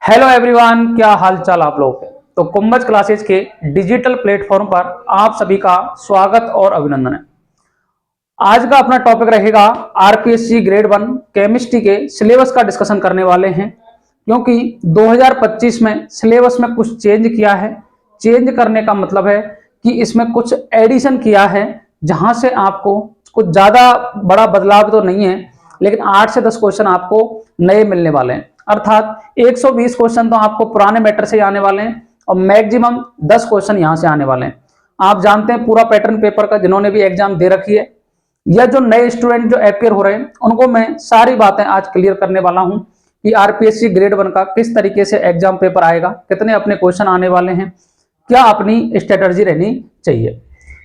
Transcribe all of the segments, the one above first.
Hello everyone, क्या हाल चाल आप लोगों के। तो कुंभज क्लासेस के डिजिटल प्लेटफॉर्म पर आप सभी का स्वागत और अभिनंदन है। आज का अपना टॉपिक रहेगा आरपीएससी ग्रेड 1 केमिस्ट्री के सिलेबस का डिस्कशन करने वाले हैं, क्योंकि 2025 में सिलेबस में कुछ चेंज किया है। चेंज करने का मतलब है कि इसमें कुछ एडिशन किया है, जहां से आपको कुछ ज्यादा बड़ा बदलाव तो नहीं है, लेकिन 8 से 10 क्वेश्चन आपको नए मिलने वाले हैं। अर्थात 120 क्वेश्चन तो आपको पुराने मैटर से आने वाले हैं और मैक्सिमम 10 क्वेश्चन यहां से आने वाले हैं। आप जानते हैं पूरा पैटर्न पेपर का, जिन्होंने भी एग्जाम दे रखी है या जो नए स्टूडेंट जो अपेयर हो रहे हैं, उनको मैं सारी बातें आज क्लियर करने वाला हूं कि आरपीएससी ग्रेड 1 का किस तरीके से एग्जाम पेपर आएगा, कितने अपने क्वेश्चन आने वाले हैं, क्या अपनी स्ट्रेटजी रहनी चाहिए।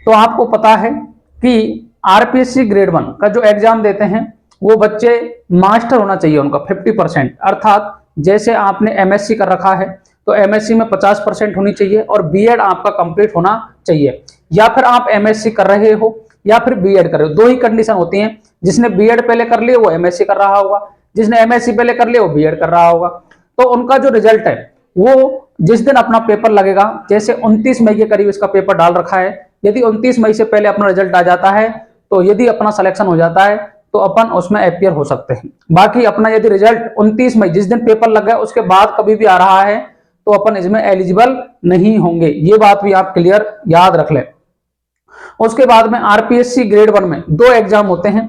तो आपको पता है कि आरपीएससी ग्रेड 1 का जो एग्जाम देते हैं वो बच्चे मास्टर होना चाहिए उनका 50%। अर्थात जैसे आपने एमएससी कर रखा है तो एमएससी में 50% होनी चाहिए और बीएड आपका कंप्लीट होना चाहिए, या फिर आप एमएससी कर रहे हो या फिर बीएड कर रहे हो। दो ही कंडीशन होती हैं, जिसने बीएड पहले कर लिया वो एमएससी कर रहा होगा, जिसने एमएससी पहले कर लिया वो बीएड कर रहा होगा। तो उनका जो रिजल्ट है वो जिस दिन अपना पेपर लगेगा, जैसे 29 मई के करीब इसका पेपर डाल रखा है, यदि 29 मई से पहले अपना रिजल्ट आ जाता है तो यदि अपना सिलेक्शन हो जाता है तो अपन उसमें अपियर हो सकते हैं। बाकी अपना यदि रिजल्ट 29 मई जिस दिन पेपर लग गया उसके बाद कभी भी आ रहा है तो अपन इसमें एलिजिबल नहीं होंगे। ये बात भी आप क्लियर याद रख लें। उसके बाद में आरपीएससी ग्रेड 1 में दो एग्जाम होते हैं।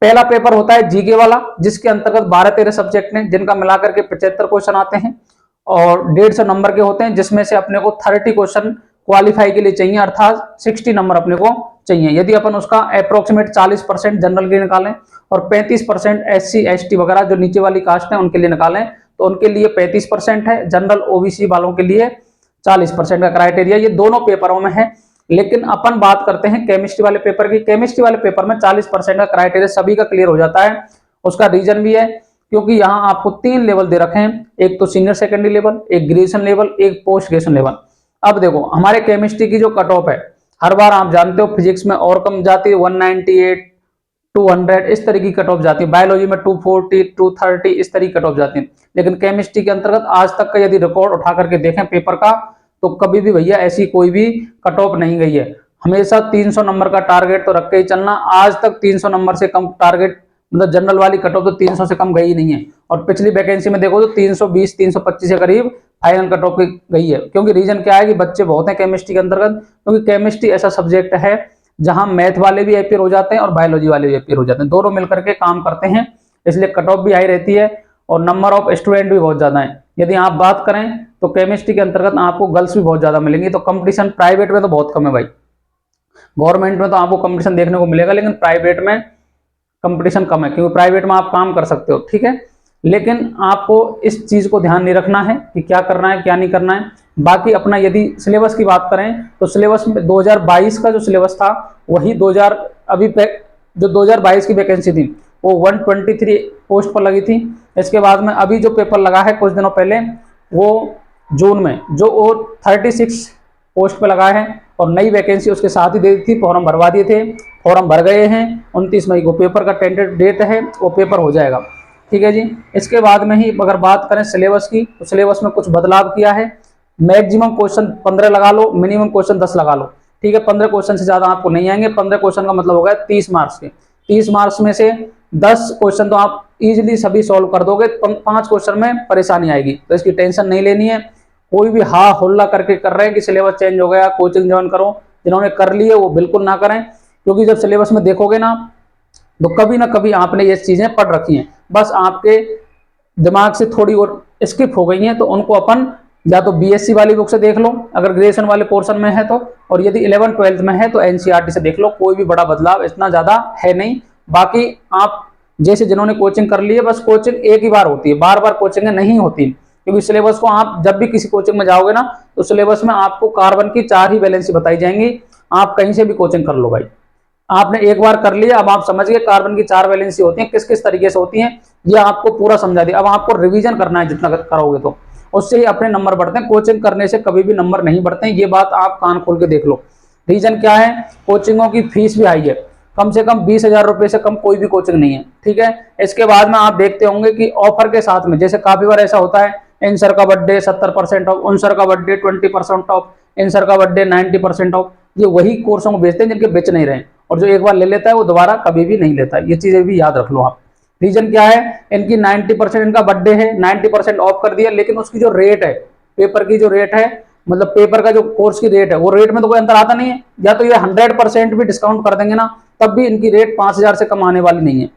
पहला पेपर होता है जीके वाला, जिसके अंतर्गत 12-13 सब्जेक्ट हैं, जिनका मिलाकर के 75 क्वेश्चन आते हैं और 150 नंबर के होते हैं, जिसमें से अपने को 30 क्वेश्चन क्वालिफाई के लिए चाहिए, अर्थात 60 नंबर अपने को चाहिए। यदि अपन उसका अप्रोक्सीमेट 40% जनरल के निकालें और 35% एससी एसटी वगैरह जो नीचे वाली कास्ट है उनके लिए निकालें तो उनके लिए 35% है, जनरल ओबीसी वालों के लिए 40% का क्राइटेरिया। ये दोनों पेपरों में है, लेकिन अपन बात करते हैं केमिस्ट्री वाले पेपर की। केमिस्ट्री वाले पेपर में 40% का क्राइटेरिया सभी का क्लियर हो जाता है। उसका रीजन भी है क्योंकि यहाँ आपको 3 लेवल दे रखे हैं, एक तो सीनियर सेकेंडरी लेवल, एक ग्रेजुएशन लेवल, एक पोस्ट ग्रेजुएशन लेवल। अब देखो हमारे केमिस्ट्री की जो कट ऑफ है, हर बार आप जानते हो फिजिक्स में और कम जाती है, 198 200 इस तरह की कट ऑफ जाती है, बायोलॉजी में 240 230 इस तरह की कट ऑफ जाती है। लेकिन केमिस्ट्री के अंतर्गत आज तक का यदि रिकॉर्ड उठा करके देखें पेपर का तो कभी भी भैया ऐसी कोई भी कट ऑफ नहीं गई है। हमेशा 300 नंबर का टारगेट तो रख के ही चलना। आज तक 300 नंबर से कम टारगेट, मतलब जनरल वाली कट ऑफ तो 300 से कम गई नहीं है। और पिछली वैकेंसी में देखो तो 320 325 के करीब फाइनल कट ऑफ गई है। क्योंकि रीजन क्या है कि बच्चे बहुत हैं केमिस्ट्री के अंतर्गत, क्योंकि केमिस्ट्री ऐसा सब्जेक्ट है जहां मैथ वाले भी अपियर हो जाते हैं और बायोलॉजी वाले भी अपियर हो जाते हैं, दोनों मिलकर के काम करते हैं, इसलिए कट ऑफ भी हाई रहती है और नंबर ऑफ स्टूडेंट भी बहुत ज्यादा है। यदि आप बात करें तो केमिस्ट्री के अंतर्गत आपको गर्ल्स भी बहुत ज्यादा मिलेंगी। तो कंपटीशन प्राइवेट में तो बहुत कम है भाई, गवर्नमेंट में तो आपको कंपटीशन देखने को मिलेगा, लेकिन प्राइवेट में कंपटीशन कम है, क्योंकि प्राइवेट में आप काम कर सकते हो, ठीक है। लेकिन आपको इस चीज को ध्यान नहीं रखना है कि क्या करना है क्या नहीं करना है। बाकी अपना यदि सिलेबस की बात करें तो सिलेबस में 2022 का जो सिलेबस था वही 2000 अभी जो 2022 की वैकेंसी थी वो 123 पोस्ट पर लगी थी। इसके बाद में अभी जो पेपर लगा है कुछ दिनों पहले वो जून में जो वो 36 पोस्ट पर लगा है और नई वैकेंसी उसके साथ ही दे दी थी, फॉर्म भरवा दिए थे, फॉर्म भर गए हैं। 29 मई को पेपर का टेंटेड डेट है, वो पेपर हो जाएगा, ठीक है जी। इसके बाद में ही अगर बात करें सिलेबस की तो सिलेबस में कुछ बदलाव किया है। मैक्सिमम क्वेश्चन 15 लगा लो, मिनिमम क्वेश्चन 10 लगा लो, ठीक है। 15 क्वेश्चन से ज्यादा आपको नहीं आएंगे। 15 क्वेश्चन का मतलब होगा 30 मार्क्स के। 30 मार्क्स में से 10 क्वेश्चन तो आप इजीली सभी सॉल्व कर दोगे, 5 क्वेश्चन में परेशानी आएगी, तो इसकी टेंशन नहीं लेनी है। कोई भी हा हुल्ला करके कर रहे हैं कि सिलेबस चेंज हो गया कोचिंग ज्वाइन करो, जिन्होंने कर लिए वो बिल्कुल ना करें, क्योंकि जब सिलेबस में देखोगे ना तो कभी ना कभी आपने ये चीजें पढ़ रखी हैं, बस आपके दिमाग से थोड़ी और स्किप हो गई हैं, तो उनको अपन या तो बीएससी वाली बुक से देख लो अगर ग्रेजुएशन वाले पोर्शन में है तो, और यदि 11 12 में है तो एनसीईआरटी से देख लो। कोई भी बड़ा बदलाव इतना ज्यादा है नहीं। बाकी आप जैसे जिन्होंने कोचिंग कर ली है, बस कोचिंग एक ही बार होती है, बार बार कोचिंग नहीं होती, क्योंकि सिलेबस को आप जब भी किसी कोचिंग में जाओगे ना तो सिलेबस में आपको कार्बन की 4 ही वैलेंसी बताई जाएंगी। आप कहीं से भी कोचिंग कर लो भाई, आपने एक बार कर लिया, अब आप समझ गए कार्बन की 4 वैलेंसी होती है, किस किस तरीके से होती हैं, ये आपको पूरा समझा दिया। अब आपको रिवीजन करना है, जितना करोगे तो उससे ही अपने नंबर बढ़ते हैं। कोचिंग करने से कभी भी नंबर नहीं बढ़ते हैं, ये बात आप कान खोल के देख लो। रीजन क्या है, कोचिंगों की फीस भी हाई है। कम से कम 20,000 रुपए से कम कोई भी कोचिंग नहीं है, ठीक है। इसके बाद में आप देखते होंगे कि ऑफर के साथ में, जैसे काफी बार ऐसा होता है, इन सर का बर्थडे 70% ऑफ, उन सर का बर्थडे 20% ऑफ, इन सर का बर्थडे 90% ऑफ, ये वही कोर्सों को बेचते हैं जिनके बेच नहीं रहे, और जो एक बार ले लेता है वो दोबारा कभी भी नहीं लेता है। ये चीजें भी याद रख लो आप। रीजन क्या है, इनकी 90% इनका बर्थडे है, 90% ऑफ कर दिया, लेकिन उसकी जो रेट है, पेपर की जो रेट है, मतलब पेपर का जो कोर्स की रेट है, वो रेट में तो कोई अंतर आता नहीं है। या तो ये 100% भी डिस्काउंट कर देंगे ना, तब भी इनकी रेट 5,000 से कम आने वाली नहीं है,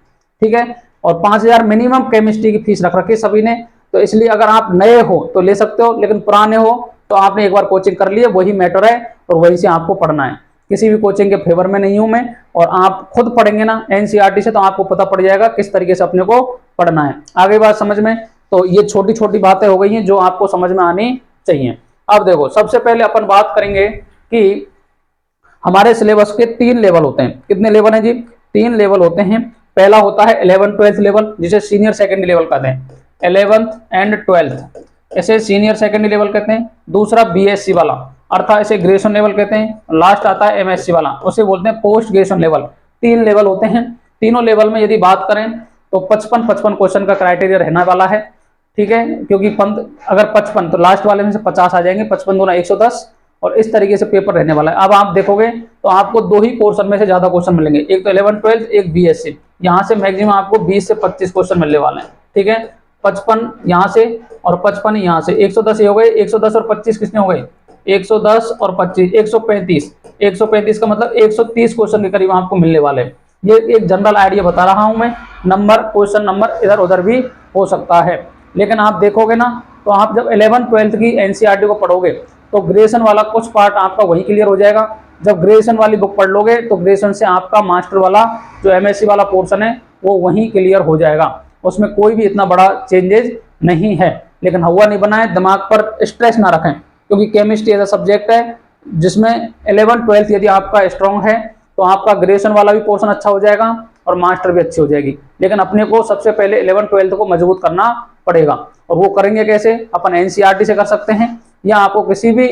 ठीक है। और 5,000 मिनिमम केमिस्ट्री की फीस रख रखी है सभी ने, तो इसलिए अगर आप नए हो तो ले सकते हो, लेकिन पुराने हो तो आपने एक बार कोचिंग कर ली है, वही मैटर है, और वहीं से आपको पढ़ना है। किसी भी कोचिंग के फेवर में नहीं हूं मैं, और आप खुद पढ़ेंगे ना एनसीईआरटी से, तो आपको पता पड़ जाएगा किस तरीके से अपने को पढ़ना है। आगे बात समझ में, तो ये छोटी छोटी बातें हो गई हैं जो आपको समझ में आनी चाहिए। अब देखो, सबसे पहले अपन बात करेंगे कि हमारे सिलेबस के 3 लेवल होते हैं। कितने लेवल हैं जी? 3 लेवल होते हैं। पहला होता है 11th 12th लेवल, जिसे सीनियर सेकेंडरी लेवल कहते हैं। 11th एंड 12th इसे सीनियर सेकेंडरी लेवल कहते हैं। दूसरा बीएससी वाला, अर्थात इसे ग्रेजुएशन लेवल कहते हैं। लास्ट आता है एमएससी वाला, उसे बोलते हैं पोस्ट ग्रेजुएशन लेवल। 3 लेवल होते हैं। तीनों लेवल में यदि बात करें तो 55 क्वेश्चन का क्राइटेरिया रहने वाला है, ठीक है। क्योंकि अगर 55 तो लास्ट वाले में से 50 आ जाएंगे, 55 दूना 110, और इस तरीके से पेपर रहने वाला है। अब आप देखोगे तो आपको 2 ही पोर्शन में से ज्यादा क्वेश्चन मिलेंगे, एक तो 11th 12th, एक बीएससी। यहाँ से मैक्सिमम आपको 20 से 25 क्वेश्चन मिलने वाले हैं, ठीक है। 55 यहाँ से और 55 यहाँ से, 110 ये हो गए। 110 और 25 कितने हो गए? 110 और 25 135। 135 का मतलब 130 क्वेश्चन के करीब आपको मिलने वाले हैं। ये एक जनरल आइडिया बता रहा हूं मैं, नंबर क्वेश्चन नंबर इधर उधर भी हो सकता है। लेकिन आप देखोगे ना, तो आप जब 11th 12th की एनसीईआरटी को पढ़ोगे तो ग्रेजुएशन वाला कुछ पार्ट आपका वही क्लियर हो जाएगा। जब ग्रेजुएशन वाली बुक पढ़ लोगे तो ग्रेजुएशन से आपका मास्टर वाला जो एमएससी वाला पोर्शन है वो वहीं क्लियर हो जाएगा। उसमें कोई भी इतना बड़ा चेंजेज नहीं है। लेकिन हवा नहीं बनाए, दिमाग पर स्ट्रेस ना रखें, क्योंकि केमिस्ट्री ऐसा सब्जेक्ट है जिसमें 11th 12th यदि आपका स्ट्रॉन्ग है तो आपका ग्रेजुएशन वाला भी पोर्शन अच्छा हो जाएगा और मास्टर भी अच्छी हो जाएगी। लेकिन अपने को सबसे पहले 11th 12th को मजबूत करना पड़ेगा, और वो करेंगे कैसे? अपन एनसीईआरटी से कर सकते हैं, या आपको किसी भी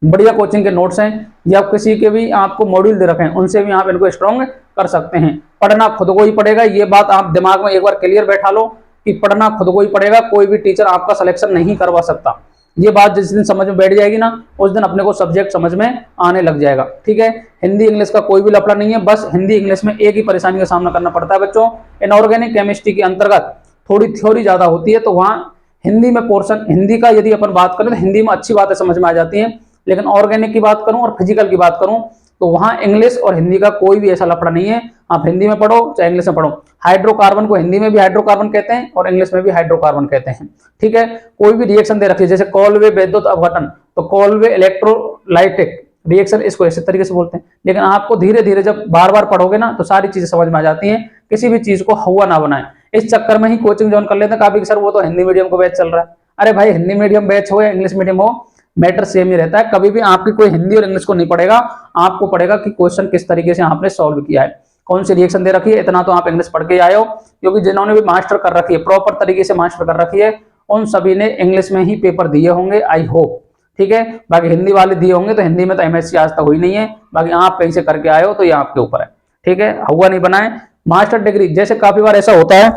बढ़िया कोचिंग के नोट्स हैं या किसी के भी आपको मॉड्यूल दे रखे हैं, उनसे भी आप इनको स्ट्रॉन्ग कर सकते हैं। पढ़ना खुद को ही पड़ेगा, ये बात आप दिमाग में एक बार क्लियर बैठा लो कि पढ़ना खुद को ही पड़ेगा, कोई भी टीचर आपका सिलेक्शन नहीं करवा सकता। ये बात जिस दिन समझ में बैठ जाएगी ना, उस दिन अपने को सब्जेक्ट समझ में आने लग जाएगा, ठीक है। हिंदी इंग्लिश का कोई भी लफड़ा नहीं है, बस हिंदी इंग्लिश में एक ही परेशानी का सामना करना पड़ता है बच्चों। इनऑर्गेनिक केमिस्ट्री के अंतर्गत थोड़ी थ्योरी ज्यादा होती है, तो वहां हिंदी में पोर्शन, हिंदी का यदि अपन बात करें तो हिंदी में अच्छी बातें समझ में आ जाती हैं। लेकिन ऑर्गेनिक की बात करूं और फिजिकल की बात करूं तो वहां इंग्लिश और हिंदी का कोई भी ऐसा लफड़ा नहीं है। आप हिंदी में पढ़ो चाहे इंग्लिश में पढ़ो, हाइड्रोकार्बन को हिंदी में भी हाइड्रोकार्बन कहते हैं और इंग्लिश में भी हाइड्रोकार्बन कहते हैं, ठीक है। कोई भी रिएक्शन दे रखी है, जैसे कॉलवे विद्युत अपघटन, तो कॉलवे इलेक्ट्रोलाइटिक रिएक्शन, इसको इसी तरीके से बोलते हैं। लेकिन आपको धीरे धीरे जब बार बार पढ़ोगे ना तो सारी चीजें समझ में आ जाती हैं। किसी भी चीज को हवा ना बनाए, इस चक्कर में ही कोचिंग ज्वाइन कर लेते हैं काफी, सर वो तो हिंदी मीडियम को बैच चल रहा है। अरे भाई, हिंदी मीडियम बैच हो या इंग्लिश मीडियम हो, मैटर सेम ही रहता है। कभी भी आपकी कोई हिंदी और इंग्लिश को नहीं पड़ेगा, आपको पड़ेगा कि क्वेश्चन किस तरीके से आपने सॉल्व किया है, कौन सी रिएक्शन दे रखी है। इतना तो आप इंग्लिश पढ़ के आए हो, क्योंकि जिन्होंने भी मास्टर कर रखी है, प्रॉपर तरीके से मास्टर कर रखी है, उन सभी ने इंग्लिश में ही पेपर दिए होंगे, आई होप, ठीक है। बाकी हिंदी वाले दिए होंगे तो हिंदी में तो एमएससी आज तक हुई नहीं है, बाकी आप कहीं से करके आए हो तो ये आपके ऊपर है, ठीक है। हुआ नहीं बनाए। मास्टर डिग्री, जैसे काफी बार ऐसा होता है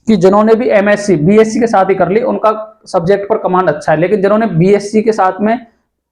कि जिन्होंने भी एमएससी बीएससी के साथ ही कर ली, उनका सब्जेक्ट पर कमांड अच्छा है, लेकिन जिन्होंने बीएससी के साथ में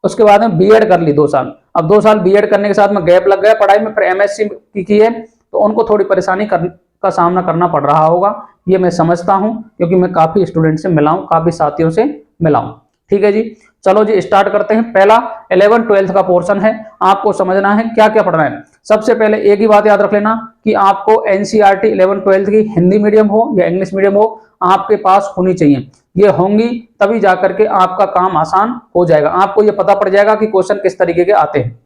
उसके बाद में बीएड कर ली 2 साल, अब 2 साल बीएड करने के साथ में गैप लग गया पढ़ाई में, फिर एमएससी की है, तो उनको थोड़ी परेशानी का सामना करना पड़ रहा होगा। ये मैं समझता हूं, क्योंकि मैं काफी स्टूडेंट से मिला हूं, काफी साथियों से मिला हूं, ठीक है जी। चलो जी स्टार्ट करते हैं। पहला 11th 12th का पोर्शन है, आपको समझना है क्या क्या पढ़ना है। सबसे पहले एक ही बात याद रख लेना कि आपको एनसीईआरटी 11th 12th की हिंदी मीडियम हो या इंग्लिश मीडियम हो, आपके पास होनी चाहिए। ये होंगी तभी जाकर के आपका काम आसान हो जाएगा, आपको ये पता पड़ जाएगा कि क्वेश्चन किस तरीके के आते हैं।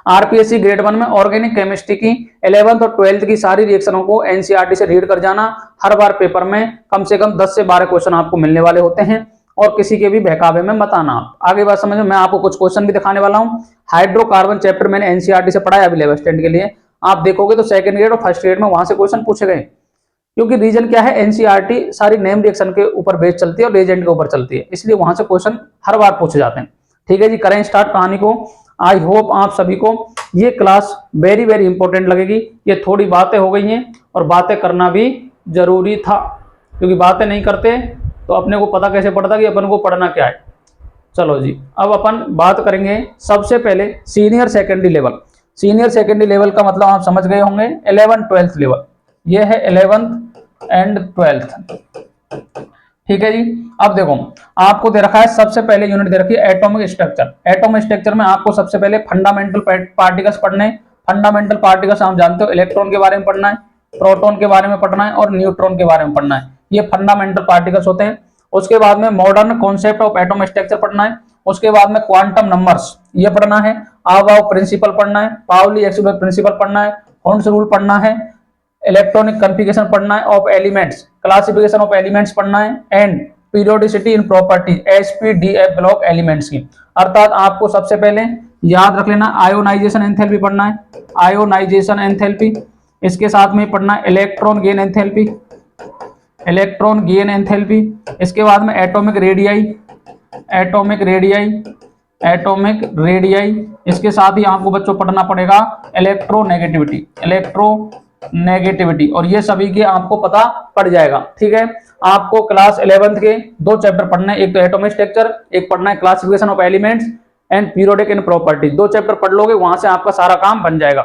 आरपीएससी ग्रेड 1 में ऑर्गेनिक केमिस्ट्री की 11th और 12th की सारी रिएक्शनों को एनसीईआरटी से रीड कर जाना। हर बार पेपर में कम से कम 10 से 12 क्वेश्चन आपको मिलने वाले होते हैं, और किसी के भी बहकावे में मत आना। आगे बात समझ में, मैं आपको कुछ क्वेश्चन भी दिखाने वाला हूं। हाइड्रोकार्बन चैप्टर मैंने एनसीईआरटी से पढ़ाया अभी 11th स्टैंडर्ड के लिए, आप देखोगे तो सेकंड ग्रेड और फर्स्ट ग्रेड में वहां से क्वेश्चन पूछे गए। क्योंकि रीजन क्या है, एनसीईआरटी सारी नेम रिएक्शन के ऊपर बेस चलती है और रिएजेंट के ऊपर चलती है, इसलिए वहां से क्वेश्चन हर बार पूछे जाते हैं, ठीक है जी। करें स्टार्ट कहानी को। आई होप आप सभी को ये क्लास वेरी वेरी इंपॉर्टेंट लगेगी। ये थोड़ी बातें हो गई हैं और बातें करना भी जरूरी था, क्योंकि बातें नहीं करते तो अपने को पता कैसे पड़ता कि अपन को पढ़ना क्या है। चलो जी, अब अपन बात करेंगे सबसे पहले senior secondary level. Senior secondary level का मतलब आप समझ गए होंगे 11th-12th लेवल। ये है 11th एंड 12th। ठीक है जी। अब देखो, आपको दे रखा है सबसे पहले यूनिट दे रखी है एटॉमिक स्ट्रक्चर। एटॉमिक स्ट्रक्चर में आपको सबसे पहले फंडामेंटल पार्टिकल्स पढ़ने। फंडामेंटल पार्टिकल्स आप जानते हो, इलेक्ट्रॉन के बारे में पढ़ना है, प्रोटॉन के बारे में पढ़ना है और न्यूट्रॉन के बारे में पढ़ना है। ये फंडामेंटल पार्टिकल्स होते हैं। उसके बाद में modern concept of atomic structure पढ़ना है। उसके बाद में क्वांटम नंबर्स ये पढ़ना है। आवाव प्रिंसिपल पढ़ना है, पाउली एक्सक्लूसिव प्रिंसिपल पढ़ना है, हॉर्न्स रूल पढ़ना है, इलेक्ट्रॉनिक कॉन्फ़िगरेशन पढ़ना है of elements, classification of elements पढ़ना है and periodicity in properties SPDF block elements की। अर्थात आपको सबसे पहले याद रख लेना आयोनाइजेशन एंथैल्पी पढ़ना है, आयोनाइजेशन एंथैल्पी। इसके साथ में पढ़ना है electron gain enthalpy, electron gain enthalpy. इसके बाद में atomic radii, atomic radii, atomic radii. इसके साथ ही आपको बच्चों पढ़ना पड़ेगा इलेक्ट्रोनेगेटिविटी, इलेक्ट्रोनेगेटिविटी। और ये सभी के आपको पता पड़ जाएगा। ठीक है, आपको क्लास 11th के 2 चैप्टर पढ़ने, एक तो एटॉमिक स्ट्रक्चर, एक पढ़ना है classification of elements and periodic in properties. 2 chapter पढ़ लोगे, वहां से आपका सारा काम बन जाएगा।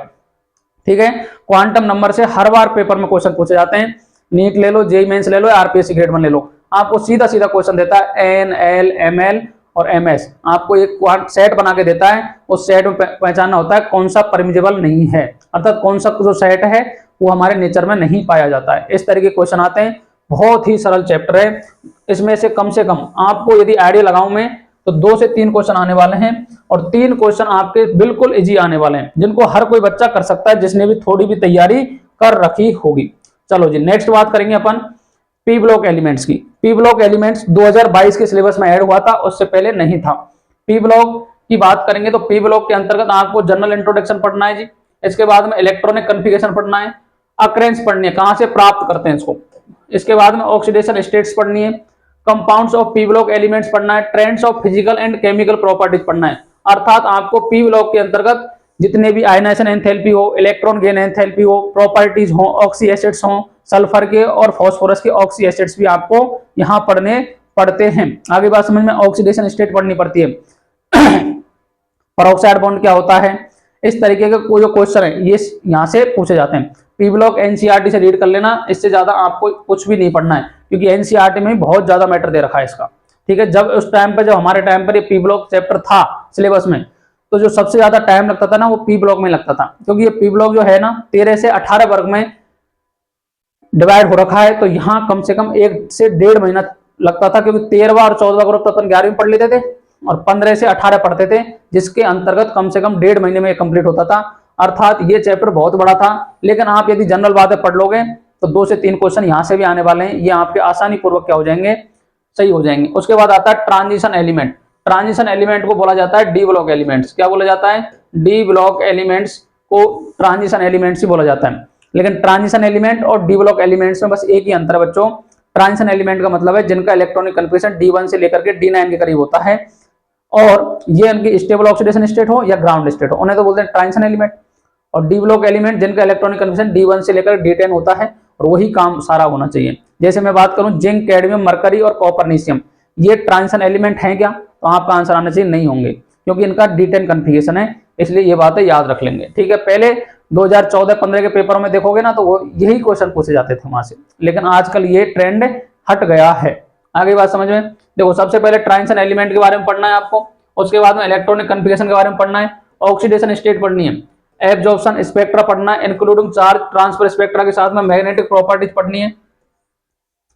ठीक है, क्वांटम नंबर से हर बार पेपर में क्वेश्चन पूछे जाते हैं। नीट ले लो, जेईई मेंस ले लो, आरपीएससी ग्रेड 1 ले लो, आपको सीधा सीधा क्वेश्चन देता है एन, एल, एमएल और एमएस। आपको एक सेट बना के देता है, उस सेट में पहचानना होता है कौन सा परमिजिबल नहीं है, अर्थात कौन सा जो सेट है वो हमारे नेचर में नहीं पाया जाता है। इस तरीके के क्वेश्चन आते हैं। बहुत ही सरल चैप्टर है। इसमें से कम आपको यदि आइडिया लगाऊं मैं तो 2 से 3 क्वेश्चन आने वाले हैं और 3 क्वेश्चन आपके बिल्कुल इजी आने वाले हैं, जिनको हर कोई बच्चा कर सकता है जिसने भी थोड़ी भी तैयारी कर रखी होगी। चलो जी, नेक्स्ट बात करेंगे अपन पी ब्लॉक एलिमेंट्स की। पी ब्लॉक एलिमेंट्स 2022 के सिलेबस में ऐड हुआ था, उससे पहले नहीं था। पी ब्लॉक की बात करेंगे तो पी ब्लॉक के अंतर्गत आपको जनरल इंट्रोडक्शन पढ़ना है जी। इसके बाद में इलेक्ट्रॉनिक कॉन्फ़िगरेशन पढ़ना है, अकरेंस पढ़नी है, कहां से प्राप्त करते हैं इसको। इसके बाद में ऑक्सीडेशन स्टेट्स पढ़नी है, compounds of P block elements पढ़ना है, trends of physical and chemical properties पढ़ना है। अर्थात आपको पी ब्लॉक के अंतर्गत जितने भी आयनाइजेशन एंथैल्पी हो, इलेक्ट्रॉन गेन एंथैल्पी हो, प्रॉपर्टीज हो, ऑक्सी एसिड्स हो, सल्फर के और फास्फोरस के ऑक्सी एसिड्स भी आपको यहां पढ़ने पड़ते हैं। आगे बात समझ में, ऑक्सीडेशन स्टेट पढ़नी पड़ती है, पेरोक्साइड बॉन्ड क्या होता है। इस तरीके के जो क्वेश्चन है ये यहां से पूछे जाते हैं। पी ब्लॉक एनसीईआरटी से रीड कर लेना, इससे ज्यादा आपको कुछ भी नहीं पढ़ना है, क्योंकि एनसीईआरटी में बहुत ज्यादा मैटर दे रखा है इसका। ठीक है, जब उस टाइम पे, जब हमारे टाइम पर ये पी ब्लॉक चैप्टर था सिलेबस में, तो जो सबसे ज्यादा टाइम लगता था ना वो पी ब्लॉक में लगता था, क्योंकि ये पी ब्लॉक जो है ना 13 से 18 वर्ग में डिवाइड हो रखा है। तो यहाँ कम से कम 1 से 1.5 महीना लगता था, क्योंकि 13वां और 14वां ग्रुप तो अपन 11वीं में पढ़ लेते थे और 15 से 18 पढ़ते थे, जिसके अंतर्गत कम से कम 1.5 महीने में कंप्लीट होता था। अर्थात ये चैप्टर बहुत बड़ा था। लेकिन आप यदि जनरल बातें पढ़ लोगे तो 2 से 3 क्वेश्चन यहाँ से भी आने वाले हैं, ये आपके आसानी पूर्वक क्या हो जाएंगे, सही हो जाएंगे। उसके बाद आता है ट्रांजिशन एलिमेंट। ट्रांजिशन एलिमेंट को बोला जाता है डी ब्लॉक एलिमेंट्स। क्या बोला जाता है? डी ब्लॉक एलिमेंट्स को ट्रांजिशन एलिमेंट्स ही बोला जाता है। लेकिन ट्रांजिशन एलिमेंट और डी ब्लॉक एलिमेंट्स में बस एक ही अंतर है बच्चों। ट्रांजिशन एलिमेंट का मतलब है जिनका इलेक्ट्रॉनिक कॉन्फ़िगरेशन D1 से लेकर के D9 के करीब होता है और ये उनकी स्टेबल ऑक्सीडेशन स्टेट हो या ग्राउंड स्टेट हो, उन्हें तो बोलते हैं ट्रांजिशन एलिमेंट। और डी ब्लॉक एलिमेंट जिनका इलेक्ट्रॉनिक कॉन्फ़िगरेशन D1 से लेकर D10 होता है और वही काम सारा होना चाहिए। जैसे मैं बात करूं जिंक, कैडमियम, मरकरी और कॉपरनीशियम, ये ट्रांजिशन एलिमेंट हैं क्या? तो आपका आंसर आना चाहिए नहीं होंगे, क्योंकि इनका D10 कॉन्फ़िगरेशन है, इसलिए ये बातें याद रख लेंगे। ठीक है, पहले 2014-15 के पेपरों में देखोगे ना तो वो यही क्वेश्चन पूछे जाते थे वहां से, लेकिन आजकल ये ट्रेंड हट गया है। आगे बात समझ में, देखो सबसे पहले ट्रांजिशन एलिमेंट के बारे में पढ़ना है आपको, उसके बाद में इलेक्ट्रॉनिक कॉन्फ़िगरेशन के बारे में पढ़ना है, ऑक्सीडेशन स्टेट पढ़नी है, एब्जॉर्प्शन स्पेक्ट्रा पढ़ना है इंक्लूडिंग चार्ज ट्रांसफर स्पेक्ट्रा के साथ में मैग्नेटिक प्रॉपर्टीज पढ़नी है,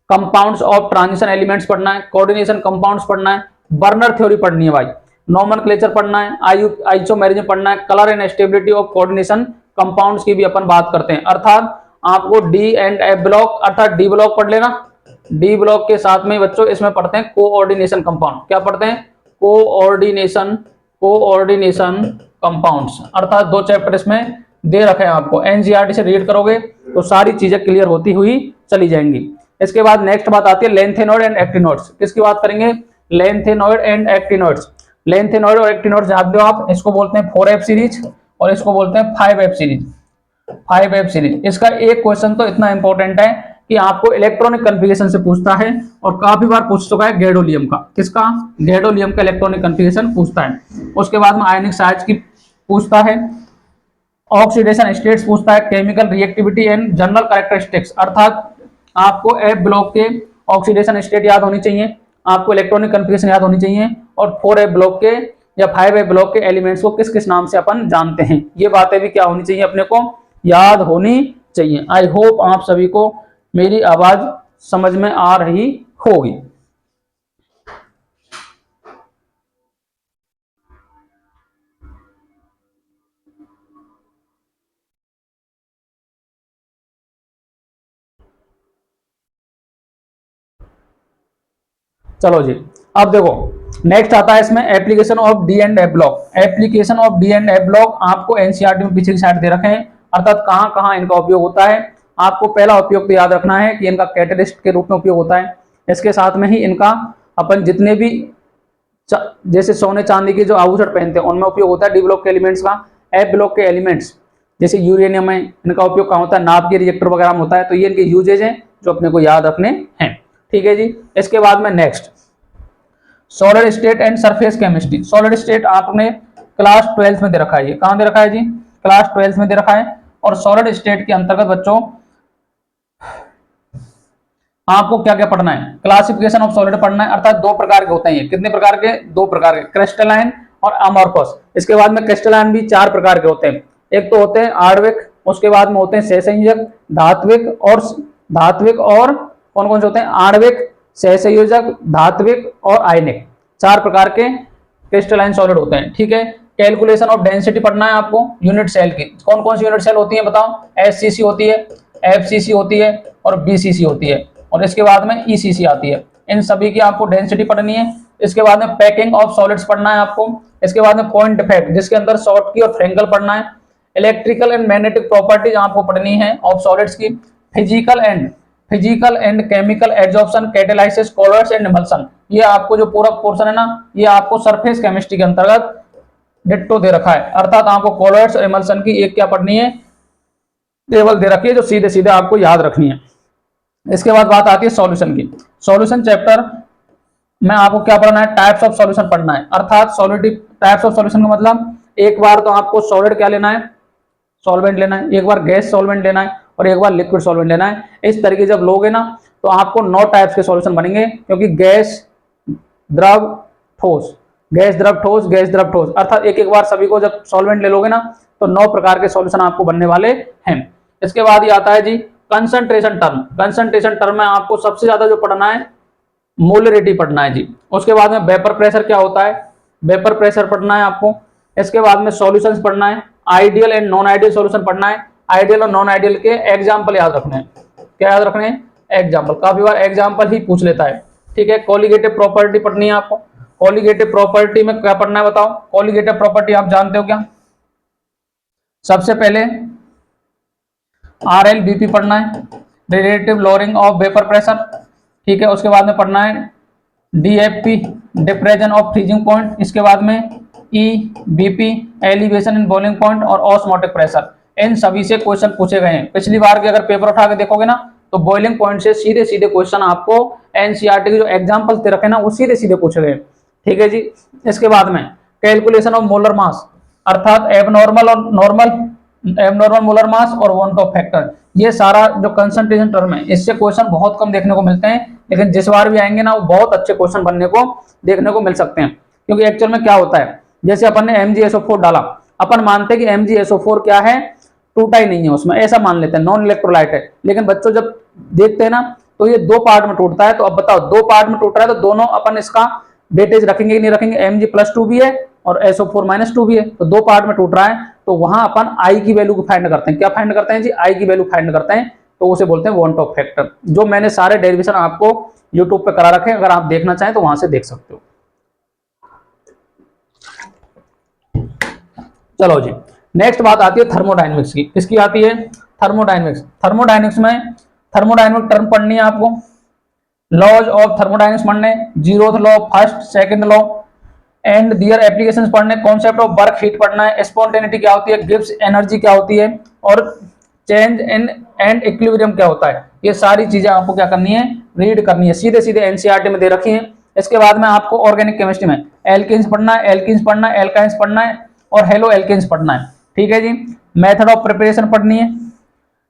कंपाउंड्स ऑफ ट्रांजिशन एलिमेंट्स पढ़ना है, कोऑर्डिनेशन कंपाउंड्स पढ़ना है, बर्नर थ्योरी पढ़नी है भाई, नोमेनक्लेचर पढ़ना है, आइसोमेरिज्म पढ़ना है, colour and stability of coordination compounds की भी अपन बात करते हैं। अर्थात आपको डी एंड एफ ब्लॉक अर्थात डी ब्लॉक पढ़ लेना। डी ब्लॉक के साथ में बच्चों इसमें पढ़ते हैं कोऑर्डिनेशन कंपाउंड। क्या पढ़ते हैं? Coordination compounds. अर्थात 2 चैप्टर इसमें दे रखे हैं आपको, एनसीईआरटी से रीड करोगे तो सारी चीजें क्लियर होती हुई चली जाएंगी। इसके बाद नेक्स्ट बात आती है लेंथेनॉइड एंड एक्टिनॉइड्स। किसकी बात करेंगे? Lanthanoid and actinoids. लेंथेनॉइड और एक्टिनॉइड याद दो आप, इसको बोलते हैं 4F सीरीज और इसको बोलते हैं 5F सीरीज। 5F सीरीज इसका एक क्वेश्चन तो इतना इंपॉर्टेंट है कि आपको इलेक्ट्रॉनिक कन्फिगरेशन से पूछता है और काफी बार पूछ चुका है गैडोलियम का। किसका? गैडोलियम का इलेक्ट्रॉनिक कन्फिगरेशन पूछता है। उसके बाद में आयनिक चार्ज की पूछता है, ऑक्सीडेशन स्टेट्स पूछता है, chemical reactivity and general characteristics, अर्थात आपको एफ ब्लॉक के ऑक्सीडेशन स्टेट याद होनी चाहिए, आपको इलेक्ट्रॉनिक कन्फिगरेशन याद होनी चाहिए और 4F ब्लॉक के या 5F ब्लॉक के एलिमेंट्स को किस किस नाम से अपन जानते हैं, ये बातें भी क्या होनी चाहिए, अपने को याद होनी चाहिए। आई होप आप सभी को मेरी आवाज समझ में आ रही होगी। चलो जी, अब देखो नेक्स्ट आता है इसमें application of D and F block. Application of D and F block आपको एनसीईआरटी में पीछे की साइड दे रखे हैं, अर्थात कहां कहां इनका उपयोग होता है। आपको पहला उपयोग तो याद रखना है कि इनका कैटलिस्ट के रूप में उपयोग होता है। इसके साथ में ही इनका अपन जितने भी जैसे सोने चांदी के जो आभूषण पहनते हैं उनमें उपयोग होता है डी ब्लॉक के एलिमेंट्स का। एफ ब्लॉक के एलिमेंट्स जैसे यूरेनियम है, इनका उपयोग कहाँ होता है? नाभ के रिएक्टर वगैरह में होता है। तो ये इनके यूजेज हैं जो अपने को याद रखने हैं। ठीक है जी। इसके बाद में next solid state and surface chemistry. Solid state आपने क्लास 12 में दे रखा है, ये कहां दे रखा है जी? क्लास 12 में दे रखा है। और सॉलिड स्टेट के अंतर्गत बच्चों आपको क्या क्या पढ़ना है? क्लासिफिकेशन ऑफ सॉलिड पढ़ना है, अर्थात दो प्रकार के होते हैं ये। कितने प्रकार के? दो प्रकार के, क्रिस्टलाइन और अमॉर्फस। इसके बाद में क्रिस्टलाइन भी चार प्रकार के होते हैं। एक तो होते हैं आणविक, उसके बाद में होते हैं सहसंयोजक, धात्विक और कौन कौन से होते हैं? आणविक, सहसंयोजक, धात्विक और आयनिक। चार प्रकार के क्रिस्टलाइन सॉलिड होते हैं। ठीक है। कैलकुलेशन ऑफ डेंसिटी पढ़ना है आपको यूनिट सेल की। कौन कौन सी यूनिट सेल होती है बताओ? एससीसी होती है, एफसीसी होती है और बीसीसी होती है, और इसके बाद में ईसीसी आती है। इन सभी की आपको डेंसिटी पढ़नी है। इसके बाद में पैकिंग ऑफ सॉलिड्स पढ़ना है आपको। इसके बाद में पॉइंट डिफेक्ट जिसके अंदर शॉर्ट की और फ्रेंगल पढ़ना है। इलेक्ट्रिकल एंड मैग्नेटिक प्रॉपर्टीज आपको पढ़नी है ऑफ सॉलिड्स की। Physical and chemical adsorption, catalysis, colloids and emulsion. ये आपको जो पूरा पोर्शन है ना, ये आपको सरफेस केमिस्ट्री के अंतर्गत डिट्टो दे रखा है, अर्थात आपको कोलॉइड्स और इमल्सन की एक क्या पढ़नी है? टेबल दे रखी है जो सीधे सीधे आपको याद रखनी है। इसके बाद बात आती है सॉल्यूशन की। सॉल्यूशन चैप्टर में आपको क्या पढ़ना है? टाइप्स ऑफ सॉल्यूशन पढ़ना है, अर्थात सॉलिड टाइप्स ऑफ सॉल्यूशन का मतलब एक बार तो आपको सॉलिड क्या लेना है? सॉल्वेंट लेना है, एक बार गैस सॉल्वेंट लेना है और एक बार लिक्विड सॉल्वेंट लेना है। इस तरीके जब लोगे ना तो आपको 9 टाइप्स के सॉल्यूशन बनेंगे, क्योंकि गैस, द्रव, ठोस, गैस, द्रव, ठोस, गैस, द्रव, ठोस, अर्थात एक एक बार सभी को जब सॉल्वेंट ले लोगे ना तो 9 प्रकार के सॉल्यूशन आपको बनने वाले हैं। इसके बाद ये आता है जी कंसंट्रेशन टर्म। कंसंट्रेशन टर्म में आपको सबसे ज्यादा जो पढ़ना है मोलरिटी पढ़ना है जी। उसके बाद में वेपर प्रेशर क्या होता है? वेपर प्रेशर पढ़ना है आपको। इसके बाद में सॉल्यूशंस पढ़ना है, ideal and non ideal solution पढ़ना है। आइडियल और नॉन आइडियल के एग्जांपल याद रखने हैं। क्या याद रखने हैं? एग्जांपल। काफी बार एग्जांपल ही पूछ लेता है। ठीक है। कॉलिगेटिव प्रॉपर्टी पढ़नी है आपको। कॉलिगेटिव प्रॉपर्टी में क्या पढ़ना है बताओ? कॉलिगेटिव प्रॉपर्टी आप जानते हो क्या? सबसे पहले RLBP पढ़ना है, relative lowering of vapour pressure. ठीक है। उसके बाद में पढ़ना है DFP, depression of freezing point. इसके बाद में EBP, elevation in boiling point और ऑस्मोटिक प्रेशर। इन सभी से क्वेश्चन पूछे गए हैं। पिछली बार के अगर पेपर उठा के देखोगे ना तो बॉइलिंग पॉइंट से सीधे सीधे क्वेश्चन आपको एनसीईआरटी के जो एग्जांपल दे रखे ना वो सीधे सीधे पूछे गए। ठीक है जी। इसके बाद में कैलकुलेशन ऑफ मोलर मास, अर्थात एबनॉर्मल और नॉर्मल, एबनॉर्मल मोलर मास और वॉन ऑफ फैक्टर। ये सारा जो कंसंट्रेशन टर्म है इससे क्वेश्चन बहुत कम देखने को मिलते हैं, लेकिन जिस बार भी आएंगे ना वो बहुत अच्छे क्वेश्चन बनने को देखने को मिल सकते हैं। क्योंकि एक्चुअल में क्या होता है, जैसे अपन ने MgSO4 डाला, अपन मानते हैं कि MgSO4 क्या है? टूटा ही नहीं है उसमें, ऐसा मान लेते हैं, नॉन इलेक्ट्रोलाइट है। लेकिन बच्चों जब देखते हैं ना तो ये 2 पार्ट में टूटता है। तो अब बताओ 2 पार्ट में टूट रहा है तो दोनों अपन इसका वेटेज रखेंगे कि नहीं रखेंगे? Mg+2 भी है और SO4-2 भी है, तो 2 पार्ट में टूट रहा है। तो वहां अपन I की वैल्यू को फाइंड करते हैं। क्या फाइंड करते हैं जी? I की वैल्यू फाइंड करते हैं, तो उसे बोलते हैं वॉन्ट ऑफ फैक्टर। जो मैंने सारे डेरिवेशन आपको यूट्यूब पे करा रखे हैं, अगर आप देखना चाहें तो वहां से देख सकते हो। चलो जी, नेक्स्ट बात आती है थर्मोडायनेमिक्स की। किसकी आती है? थर्मोडायनेमिक्स। थर्मोडायनेमिक्स में थर्मोडायनेमिक टर्म पढ़नी है आपको। लॉज ऑफ थर्मोडायनेमिक्स पढ़ने, zeroth law, first, second law, and their applications पढ़ने, कॉन्सेप्ट ऑफ वर्क हीट पढ़ना है, स्पॉन्टेनिटी क्या होती है, गिब्स एनर्जी क्या होती है, और चेंज इन एंड इक्विलिब्रियम क्या होता है। ये सारी चीजें आपको क्या करनी है, रीड करनी है, सीधे सीधे एनसीईआरटी में दे रखी है। इसके बाद में आपको ऑर्गेनिक केमिस्ट्री में एल्किन्स पढ़ना है, एल्किन्स पढ़ना है, एल्काइंस पढ़ना है और हेलो एल्किन्स पढ़ना है। ठीक है जी। मेथड ऑफ प्रिपरेशन पढ़नी है,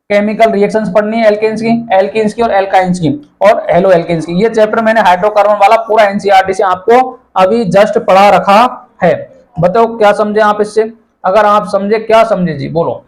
केमिकल रिएक्शंस पढ़नी है एल्किन्स की और एल्काइंस की और हेलो एल्किन्स की। ये चैप्टर मैंने हाइड्रोकार्बन वाला पूरा एनसीईआरटी से आपको अभी जस्ट पढ़ा रखा है। बताओ क्या समझे आप इससे, अगर आप समझे, क्या समझे जी बोलो।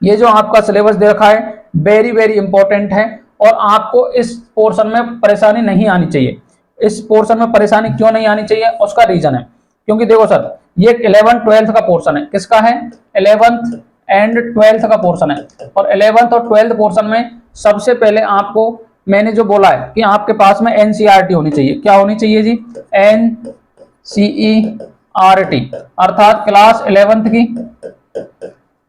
ये जो आपका सिलेबस दे रखा है वेरी वेरी इंपॉर्टेंट है और आपको इस पोर्शन में परेशानी नहीं आनी चाहिए। इस पोर्शन में परेशानी क्यों नहीं आनी चाहिए, उसका रीजन है क्योंकि देखो सर, ये 11th-12th का पोर्शन है। किसका है, 11th एंड 12th का पोर्शन है। और 11th और 12th पोर्शन में सबसे पहले आपको मैंने जो बोला है कि आपके पास में एनसीईआरटी होनी चाहिए। क्या होनी चाहिए जी, एनसीईआरटी, अर्थात क्लास 11th की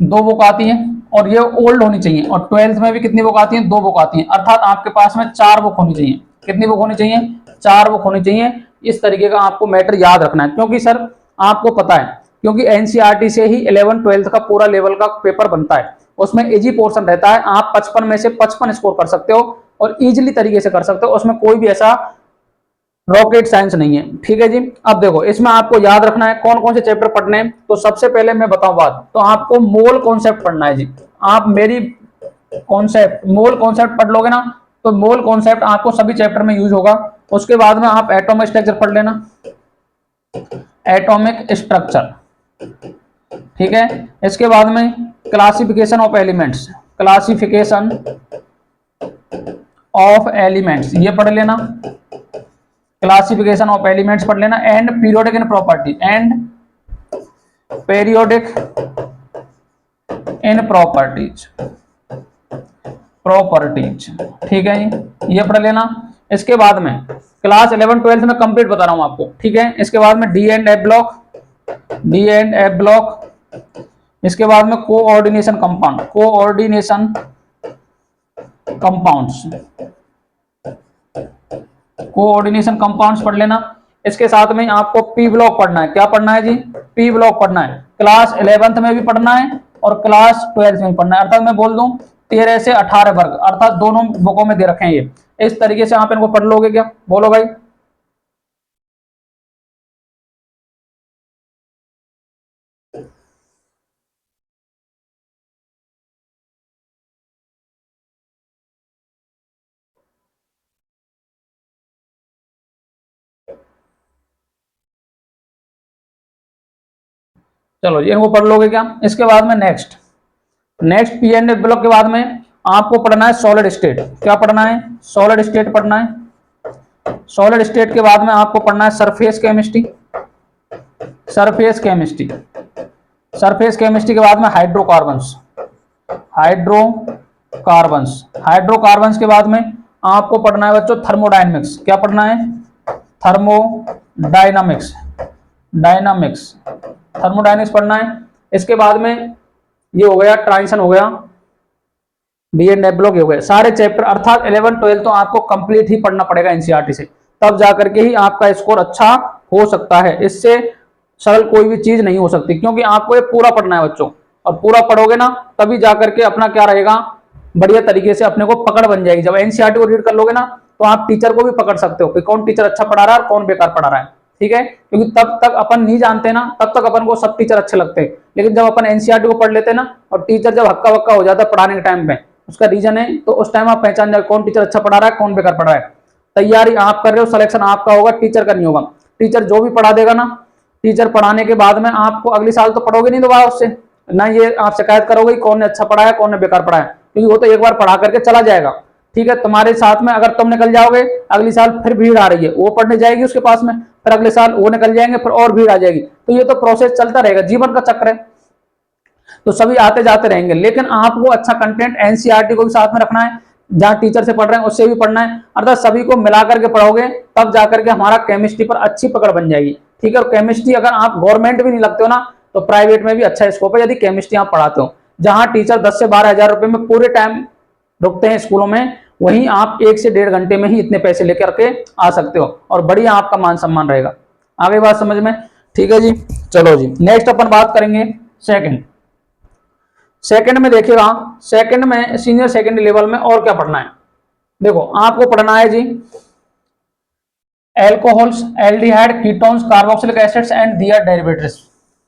2 बुक आती है और ये ओल्ड होनी चाहिए। और 12th में भी कितनी बुक आती है, 2 बुक आती है, अर्थात आपके पास में 4 बुक होनी चाहिए। कितनी बुक होनी चाहिए, 4 बुक होनी चाहिए। इस तरीके का आपको मैटर याद रखना है क्योंकि सर आपको पता है, क्योंकि एनसीईआरटी से ही 11th-12th का पूरा लेवल का पेपर बनता है। उसमें इजी पोर्शन रहता है, आप 55 में से 55 स्कोर कर सकते हो और इजीली तरीके से कर सकते हो। उसमें कोई भी ऐसा रॉकेट साइंस नहीं है। ठीक है जी। अब देखो इसमें आपको याद रखना है कौन कौन से चैप्टर पढ़ने हैं। तो सबसे पहले मैं बताऊं बात, तो आपको मोल कॉन्सेप्ट पढ़ना है जी। आप मेरी कॉन्सेप्ट मोल कॉन्सेप्ट पढ़ लोगे ना, तो मोल कॉन्सेप्ट आपको सभी चैप्टर में यूज होगा। उसके बाद में आप एटॉमिक स्ट्रक्चर पढ़ लेना, एटॉमिक स्ट्रक्चर। ठीक है। इसके बाद में classification of elements, classification of elements ये पढ़ लेना, क्लासिफिकेशन ऑफ एलिमेंट्स पढ़ लेना। And periodic in property, and periodic in properties, properties. ठीक है ये पढ़ लेना। इसके बाद में क्लास 11-12 में कंप्लीट बता रहा हूं आपको। ठीक है। इसके बाद में D and F block, D and F block. इसके बाद में coordination compound, coordination compounds, coordination compounds पढ़ लेना। इसके साथ में आपको पी ब्लॉक पढ़ना है। क्या पढ़ना है जी, पी ब्लॉक पढ़ना है। क्लास 11th में भी पढ़ना है और क्लास 12th में भी पढ़ना है। अर्थात मैं बोल दूं 13 से 18 वर्ग, अर्थात दोनों बुकों में दे रखे हैं ये। इस तरीके से आप इनको पढ़ लोगे क्या, बोलो भाई। चलो ये इनको पढ़ लोगे क्या। इसके बाद में next P and F block के बाद में आपको पढ़ना है सॉलिड स्टेट। क्या पढ़ना है, सॉलिड स्टेट पढ़ना है। सॉलिड स्टेट के बाद में आपको पढ़ना है surface chemistry, surface chemistry. Surface chemistry के बाद में हाइड्रोकार्बन्स, हाइड्रोकार्बन्स। हाइड्रोकार्बन्स के बाद में आपको पढ़ना है बच्चों थर्मोडायनेमिक्स। क्या पढ़ना है, थर्मोडायनामिक्स, डायनामिक्स, थर्मोडायनेमिक्स पढ़ना है। इसके बाद में ये हो गया ट्रांजिशन, हो गया डी एंड एफ ब्लॉक, हो गए सारे चैप्टर। अर्थात 11-12 तो आपको कंप्लीट ही पढ़ना पड़ेगा एनसीईआरटी से, तब जाकर के ही आपका स्कोर अच्छा हो सकता है। इससे सरल कोई भी चीज नहीं हो सकती, क्योंकि आपको ये पूरा पढ़ना है बच्चों, और पूरा पढ़ोगे ना तभी जाकर के अपना क्या रहेगा, बढ़िया तरीके से अपने को पकड़ बन जाएगी। जब एनसीईआरटी को रीड कर लोगे ना तो आप टीचर को भी पकड़ सकते हो कि कौन टीचर अच्छा पढ़ा रहा है और कौन बेकार पढ़ा रहा है। ठीक है, क्योंकि तब तक अपन नहीं जानते ना, तब तक अपन को सब टीचर अच्छे लगते हैं, लेकिन जब अपन एनसीईआरटी को पढ़ लेते हैं ना और टीचर जब हक्का वक्का हो जाता है पढ़ाने के टाइम पे, उसका रीजन है, तो उस टाइम आप पहचान जाए कौन टीचर अच्छा पढ़ा रहा है कौन बेकार पढ़ा रहा है। तैयारी आप कर रहे हो, सिलेक्शन आपका होगा, टीचर का नहीं होगा। टीचर जो भी पढ़ा देगा ना, टीचर पढ़ाने के बाद में आपको अगले साल तो पढ़ोगे नहीं दोबारा उससे, ना ये आप शिकायत करोगे कौन ने अच्छा पढ़ाया कौन ने बेकार पढ़ाया, क्योंकि वो तो एक बार पढ़ा करके चला जाएगा। ठीक है, तुम्हारे साथ में अगर तुम निकल जाओगे, अगली साल फिर भीड़ आ रही है, वो पढ़ने जाएगी उसके पास में, फिर अगले साल वो निकल जाएंगे, फिर और भीड़ आ जाएगी। तो ये तो प्रोसेस चलता रहेगा, जीवन का चक्र है, तो सभी आते जाते रहेंगे। लेकिन आपको अच्छा कंटेंट एनसीईआरटी को भी साथ में रखना है, जहां टीचर से पढ़ रहे हैं उससे भी पढ़ना है, अर्थात सभी को मिला करके पढ़ोगे, तब जाकर के हमारा केमिस्ट्री पर अच्छी पकड़ बन जाएगी। ठीक है, और केमिस्ट्री अगर आप गवर्नमेंट भी नहीं लगते हो ना, तो प्राइवेट में भी अच्छा स्कोप है यदि केमिस्ट्री आप पढ़ाते हो। जहां टीचर 10 से 12 हजार रुपए में पूरे टाइम रुकते हैं स्कूलों में, वहीं आप 1 से 1.5 घंटे में ही इतने पैसे लेकर के आ सकते हो और बढ़िया आपका मान सम्मान रहेगा। आ गई बात समझ में? ठीक है जी। चलो जी, नेक्स्ट अपन बात करेंगे सेकंड। सेकंड में देखिएगा, सेकंड में सीनियर सेकेंडरी लेवल में और क्या पढ़ना है। देखो आपको पढ़ना है जी alcohols, aldehyde, ketones, carboxylic acids and their derivatives.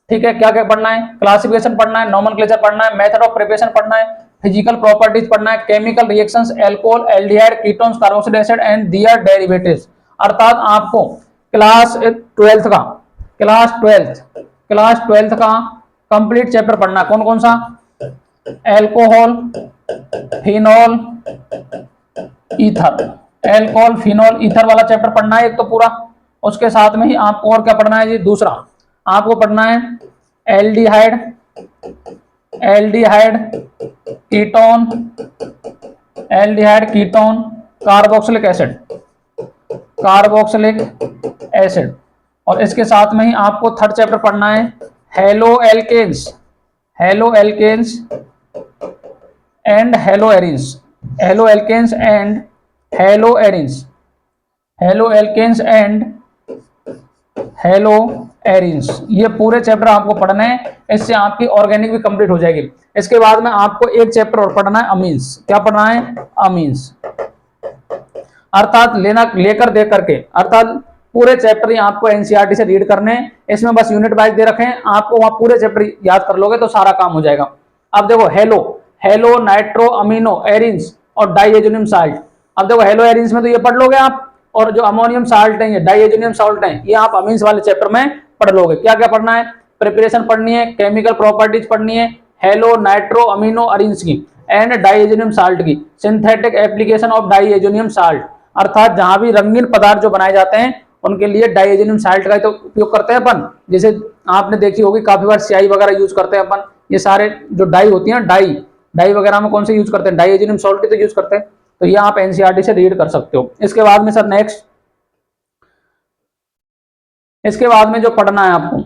ठीक है, क्या क्या पढ़ना है? क्लासिफिकेशन पढ़ना है, नोमेनक्लेचर पढ़ना है, मेथड ऑफ प्रिपरेशन पढ़ना है, फिजिकल प्रॉपर्टीज पढ़ना है, chemical reactions, alcohol, aldehyde, ketones, carboxylic acid and their derivatives. अर्थात आपको क्लास 12th का क्लास 12th का कंप्लीट चैप्टर पढ़ना है। कौन कौन सा? Alcohol, phenol, ether. Alcohol, phenol, ether वाला चैप्टर पढ़ना है एक तो पूरा। उसके साथ में ही आपको और क्या पढ़ना है जी? दूसरा आपको पढ़ना है एल्डिहाइड, कीटोन, कार्बोक्सिलिक एसिड। और इसके साथ में ही आपको थर्ड चैप्टर पढ़ना है halo alkanes and halo arenes. ये पूरे चैप्टर आपको पढ़ने हैं, इससे आपकी ऑर्गेनिक भी कंप्लीट हो जाएगी। इसके बाद में आपको एक चैप्टर और पढ़ना है अमीन्स। क्या पढ़ना है? अमीन्स। अर्थात लेकर दे करके, अर्थात पूरे चैप्टर ही आपको एनसीईआरटी से रीड करने हैं। इसमें बस यूनिट वाइज दे रखे हैं, आपको वहां पूरे चैप्टर याद कर लोगे तो सारा काम हो जाएगा। अब देखो हेलो, नाइट्रो, अमीनो, एरिन्स और डाइएजोनियम साल्ट। अब देखो हेलो एरिन्स में तो ये पढ़ लोगे आप, और जो अमोनियम साल्ट है, ये डाइएजोनियम साल्ट है, ये आप अमीन्स वाले चैप्टर में पढ़ लोगे। क्या क्या पढ़ना है? प्रिपरेशन पढ़नी है, केमिकल प्रॉपर्टीज पढ़नी है, हेलो, नाइट्रो, अमीनो, अरिन्स की एंड डाइएजोनियम साल्ट की, synthetic application of diazonium salt. अर्थात जहां भी रंगीन पदार्थ जो बनाए जाते हैं उनके लिए डाइएजोनियम साल्ट का तो उपयोग करते हैं अपन। जैसे आपने देखी होगी काफी बार स्याही वगैरह यूज करते हैं अपन। ये सारे जो डाई होती है, डाई वगैरह में कौन से यूज करते हैं? डाइएजोनियम साल्ट ही तो यूज करते हैं। तो ये आप एनसीईआरटी से रीड कर सकते हो। इसके बाद में सर नेक्स्ट, इसके बाद में जो पढ़ना है आपको,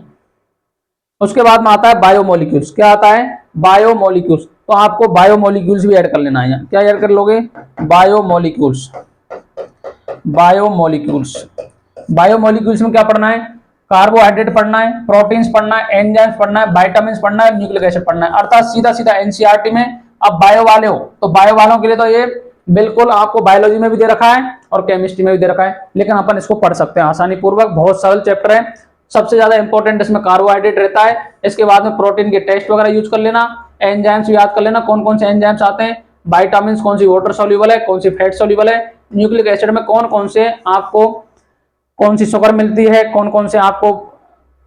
उसके बाद में आता है बायोमोलिक्यूल्स। क्या आता है? बायोमोलिक्यूल्स। तो आपको बायोमोलिक्यूल्स भी ऐड कर लेना है। क्या ऐड कर लोगे? बायोमोलिक्यूल्स में क्या पढ़ना है? कार्बोहाइड्रेट पढ़ना है, प्रोटीन्स पढ़ना है, एंजाइम्स पढ़ना है, विटामिन्स पढ़ना है, न्यूक्लिक एसिड पढ़ना है। अर्थात सीधा सीधा एनसीईआरटी में अब बायो वाले हो तो बायो वालों के लिए तो ये बिल्कुल आपको बायोलॉजी में भी दे रखा है और केमिस्ट्री में भी दे रखा है, लेकिन अपन इसको पढ़ सकते हैं आसानी पूर्वक। बहुत सरल चैप्टर है। सबसे ज्यादा इंपॉर्टेंट इसमें कार्बोहाइड्रेट रहता है। इसके बाद में प्रोटीन के टेस्ट वगैरह यूज कर लेना, एंजाइम्स याद कर लेना, कौन कौन से एंजाइम्स आते हैं, विटामिन्स कौन सी वाटर सोल्यूबल है, कौन सी फैट सोल्यूबल है, न्यूक्लिक एसिड में कौन कौन से आपको कौन सी शुगर मिलती है, कौन कौन से आपको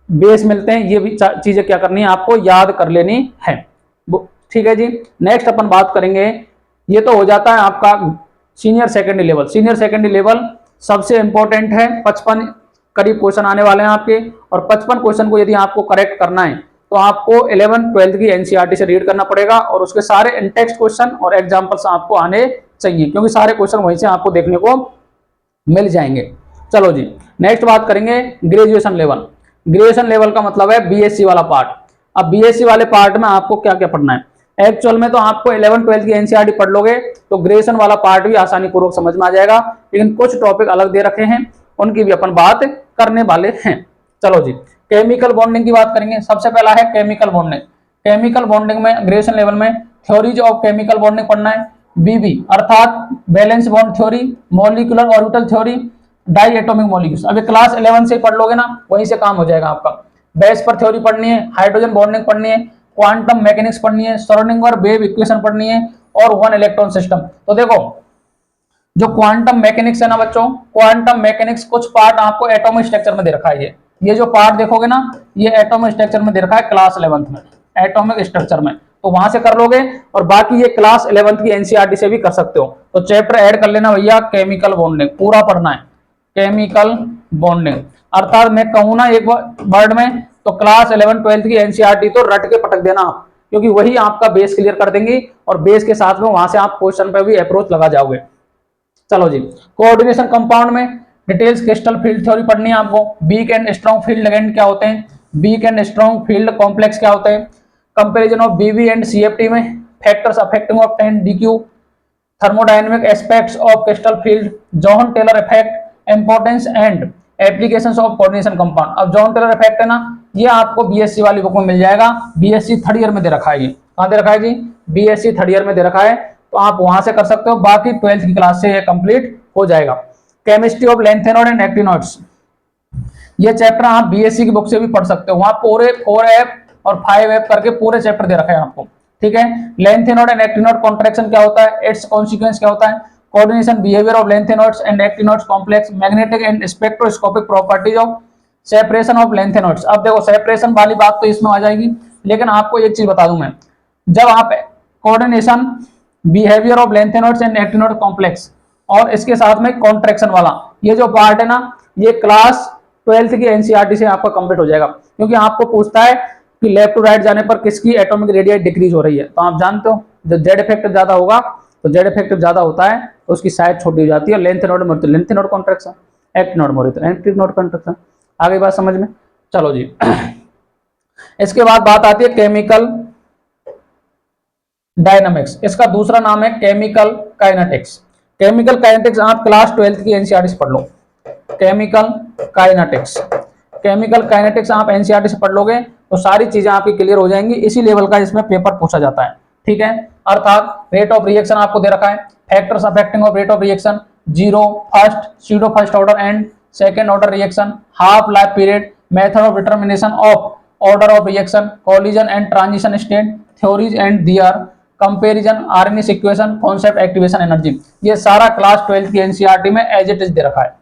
बेस मिलते हैं, ये भी चीजें क्या करनी है? आपको याद कर लेनी है। ठीक है जी। नेक्स्ट अपन बात करेंगे, ये तो हो जाता है आपका senior secondary level. Senior secondary level सबसे इंपॉर्टेंट है। 55 करीब क्वेश्चन आने वाले हैं आपके, और 55 क्वेश्चन को यदि आपको करेक्ट करना है तो आपको 11th 12th की एनसीईआरटी से रीड करना पड़ेगा, और उसके सारे इंटेक्स्ट क्वेश्चन और एग्जाम्पल्स आपको आने चाहिए, क्योंकि सारे क्वेश्चन वहीं से आपको देखने को मिल जाएंगे। चलो जी, नेक्स्ट बात करेंगे ग्रेजुएशन लेवल। ग्रेजुएशन लेवल का मतलब है बीएससी वाला पार्ट। अब बीएससी वाले पार्ट में आपको क्या क्या पढ़ना है? एक्चुअल में तो आपको 11th 12th की एनसीईआरटी पढ़ लोगे तो ग्रेजुएशन वाला पार्ट भी आसानी पूर्वक समझ में आ जाएगा, लेकिन कुछ टॉपिक अलग दे रखे हैं, उनकी भी अपन बात करने वाले हैं। चलो जी, केमिकल बॉन्डिंग की बात करेंगे। सबसे पहला है केमिकल बॉन्डिंग। केमिकल बॉन्डिंग में ग्रेजुएशन लेवल में थ्योरीज ऑफ केमिकल बॉन्डिंग पढ़ना है, बीबी अर्थात valence bond theory, molecular orbital theory, diatomic molecules. अभी क्लास 11 से पढ़ लोगे ना, वहीं से काम हो जाएगा आपका। बेस पर थ्योरी पढ़नी है, हाइड्रोजन बॉन्डिंग पढ़नी है, क्वांटम मैकेनिक्स पढ़नी है, श्रोडिंगर वेव इक्वेशन पढ़नी है, और वन इलेक्ट्रॉन सिस्टम। तो देखो जो क्वांटम मैकेनिक्स है ना बच्चों, क्वांटम मैकेनिक्स कुछ पार्ट आपको एटॉमिक स्ट्रक्चर में दे रखा है। ये जो पार्ट देखोगे ना, ये एटॉमिक स्ट्रक्चर में दे रखा है क्लास 11th में, एटॉमिक स्ट्रक्चर में, तो वहां से कर लोगे। और बाकी ये क्लास 11th की एनसीईआरटी से भी कर सकते हो। तो चैप्टर ऐड कर लेना भैया, केमिकल बॉन्डिंग पूरा पढ़ना है। केमिकल बॉन्डिंग अर्थात मैं कहूं ना एक वर्ड में, तो क्लास 11 12th की एनसीईआरटी तो रट के पटक देना, क्योंकि वही आपका बेस क्लियर कर देंगी, और बेस के साथ में वहां से आप क्वेश्चन पे भी अप्रोच लगा जाओगे। चलो जी, कोऑर्डिनेशन कंपाउंड में डिटेल्स क्रिस्टल फील्ड थ्योरी पढ़नी है आपको। Weak and strong field ligand क्या होते हैं, weak and strong field complex क्या होते हैं, comparison of VB and CFT में factors affecting of 10 Dq, thermodynamic aspects of crystal field, John Teller effect, importance and applications of coordination compound. अब John Teller effect है ना, ये आपको BSc वाली बुक में मिल जाएगा, बीएससी थर्ड ईयर में दे रखा है। ये कहाँ दे रखा है जी? बीएससी थर्ड ईयर में दे रखा है, तो आप वहां से कर सकते हो, बाकी 12th की क्लास से ये कंप्लीट हो जाएगा। Chemistry of lanthanoid and actinoids, ये चैप्टर आप बीएससी की बुक से भी पढ़ सकते हो, वहां पूरे 4F और 5F करके पूरे चैप्टर दे रखे हैं आपको, ठीक है। लेंथेनॉइड एंड एक्टिनॉइड कॉन्ट्रैक्शन क्या होता है, इट्स कॉन्सिक्वेंस क्या होता है, coordination behaviour of lanthanoids and actinoids complex, magnetic and spectroscopic properties of separation of lanthanoids. अब देखो सेपरेशन वाली बात तो इसमें आ जाएगी, लेकिन आपको एक चीज बता दूं मैं, जब आप coordination behaviour of lanthanoids and actinoid complex और इसके साथ में कॉन्ट्रैक्शन वाला ये जो पार्ट है ना, ये क्लास 12th की एनसीईआरटी से आपका कंप्लीट हो जाएगा, क्योंकि आपको पूछता है कि लेफ्ट टू राइट जाने पर किसकी एटॉमिक रेडियस डिक्रीज हो रही है। तो आप जानते हो जब जेड इफेक्टिव ज्यादा होगा, तो जेड इफेक्टिव ज्यादा होता है तो उसकी साइज छोटी हो जाती है, लेंथेनॉइड में तो लेंथेनॉइड कॉन्ट्रैक्शन, एक्टिनॉइड में तो एक्टिनॉइड कॉन्ट्रैक्शन। आगे बात समझ में, चलो जी। इसके बाद बात आती है केमिकल डायनामिक्स, इसका दूसरा नाम है केमिकल काइनेटिक्स। केमिकल काइनेटिक्स आप क्लास 12th की एनसीईआरटी से पढ़ लो, केमिकल काइनेटिक्स। केमिकल काइनेटिक्स आप एनसीईआरटी से पढ़ लोगे तो सारी चीजें आपकी क्लियर हो जाएंगी, इसी लेवल का इसमें पेपर पूछा जाता है, ठीक है। अर्थात रेट ऑफ रिएक्शन आपको दे रखा है, factors affecting of rate of reaction, zero, first, pseudo first order and second order reaction, half life period, method of determination of order of reaction, collision and transition state, theories and their, comparison, RNA sequence, concept, activation energy. ये सारा class 12th की NCERT में as it is they रखा है।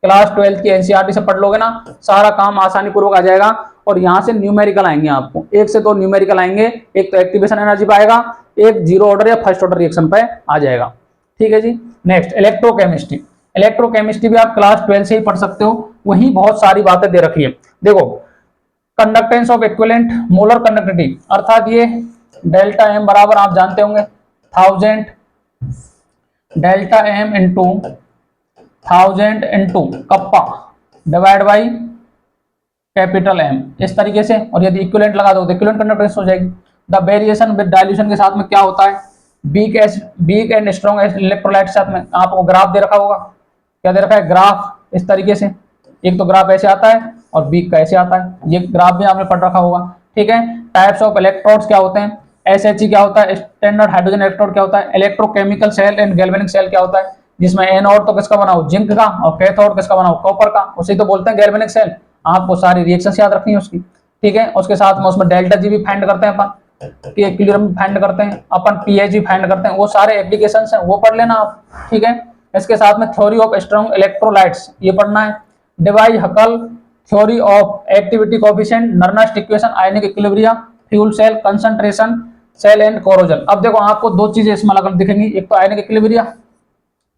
Class 12th की NCERT से पढ़ लोगे ना, सारा काम आसानी पूर्वक आ जाएगा। और यहाँ से न्यूमेरिकल आएंगे आपको, एक से दो न्यूमेरिकल आएंगे, एक तो एक्टिवेशन एनर्जी पे आएगा, एक जीरो ऑर्डर या फर्स्ट ऑर्डर रिएक्शन पे आ जाएगा, ठीक है जी। Next electrochemistry. इलेक्ट्रोकेमिस्ट्री भी आप क्लास 12 से ही पढ़ सकते हो, वही बहुत सारी बातें दे रखी है। देखो conductance of equivalent molar conductivity, अर्थात ये डेल्टा एम बराबर आप जानते होंगे 1000 delta M into 1000 into kappa divide by capital M, इस तरीके से। और यदि इक्विवेलेंट लगा दो तो इक्विवेलेंट कंडक्टेंस हो जाएगी। द वेरिएशन विद डाइल्यूशन के साथ में क्या होता है, वीक एंड स्ट्रॉन्ग इलेक्ट्रोलाइट के साथ में आपको ग्राफ दे रखा होगा, क्या दे रखा है, ग्राफ इस तरीके से। एक तो ग्राफ ऐसे आता है और वीक का ऐसे आता है, ये ग्राफ भी आपने पढ़ रखा होगा, ठीक है। टाइप्स ऑफ इलेक्ट्रोड्स क्या होते हैं, एसएचई क्या होता है, स्टैंडर्ड हाइड्रोजन इलेक्ट्रोड क्या होता है, electrochemical cell and galvanic cell क्या होता है, जिसमें एनोड तो किसका बना हो, जिंक का, और कैथोड किसका बना हो, कॉपर का, उसे तो बोलते हैं गैल्वेनिक सेल। आपको सारी रिएक्शंस याद रखनी है उसकी, ठीक है। उसके साथ में उसमें डेल्टा जी भी फाइंड करते हैं अपन, कि इक्विलिब्रियम फाइंड करते हैं अपन, पीएच भी फाइंड करते हैं, वो सारे एप्लीकेशंस हैं, वो पढ़ लेना आप, ठीक है। इसके साथ में थ्योरी ऑफ स्ट्रॉन्ग इलेक्ट्रोलाइट्स ये पढ़ना है, Debye Huckel theory of activity coefficient, Nernst equation, ionic equilibrium, fuel cell concentration, cell and corrosion. अब देखो आपको दो चीजें इसमें अलग दिखेंगी, एक तो आयनिक इक्विलिब्रियम,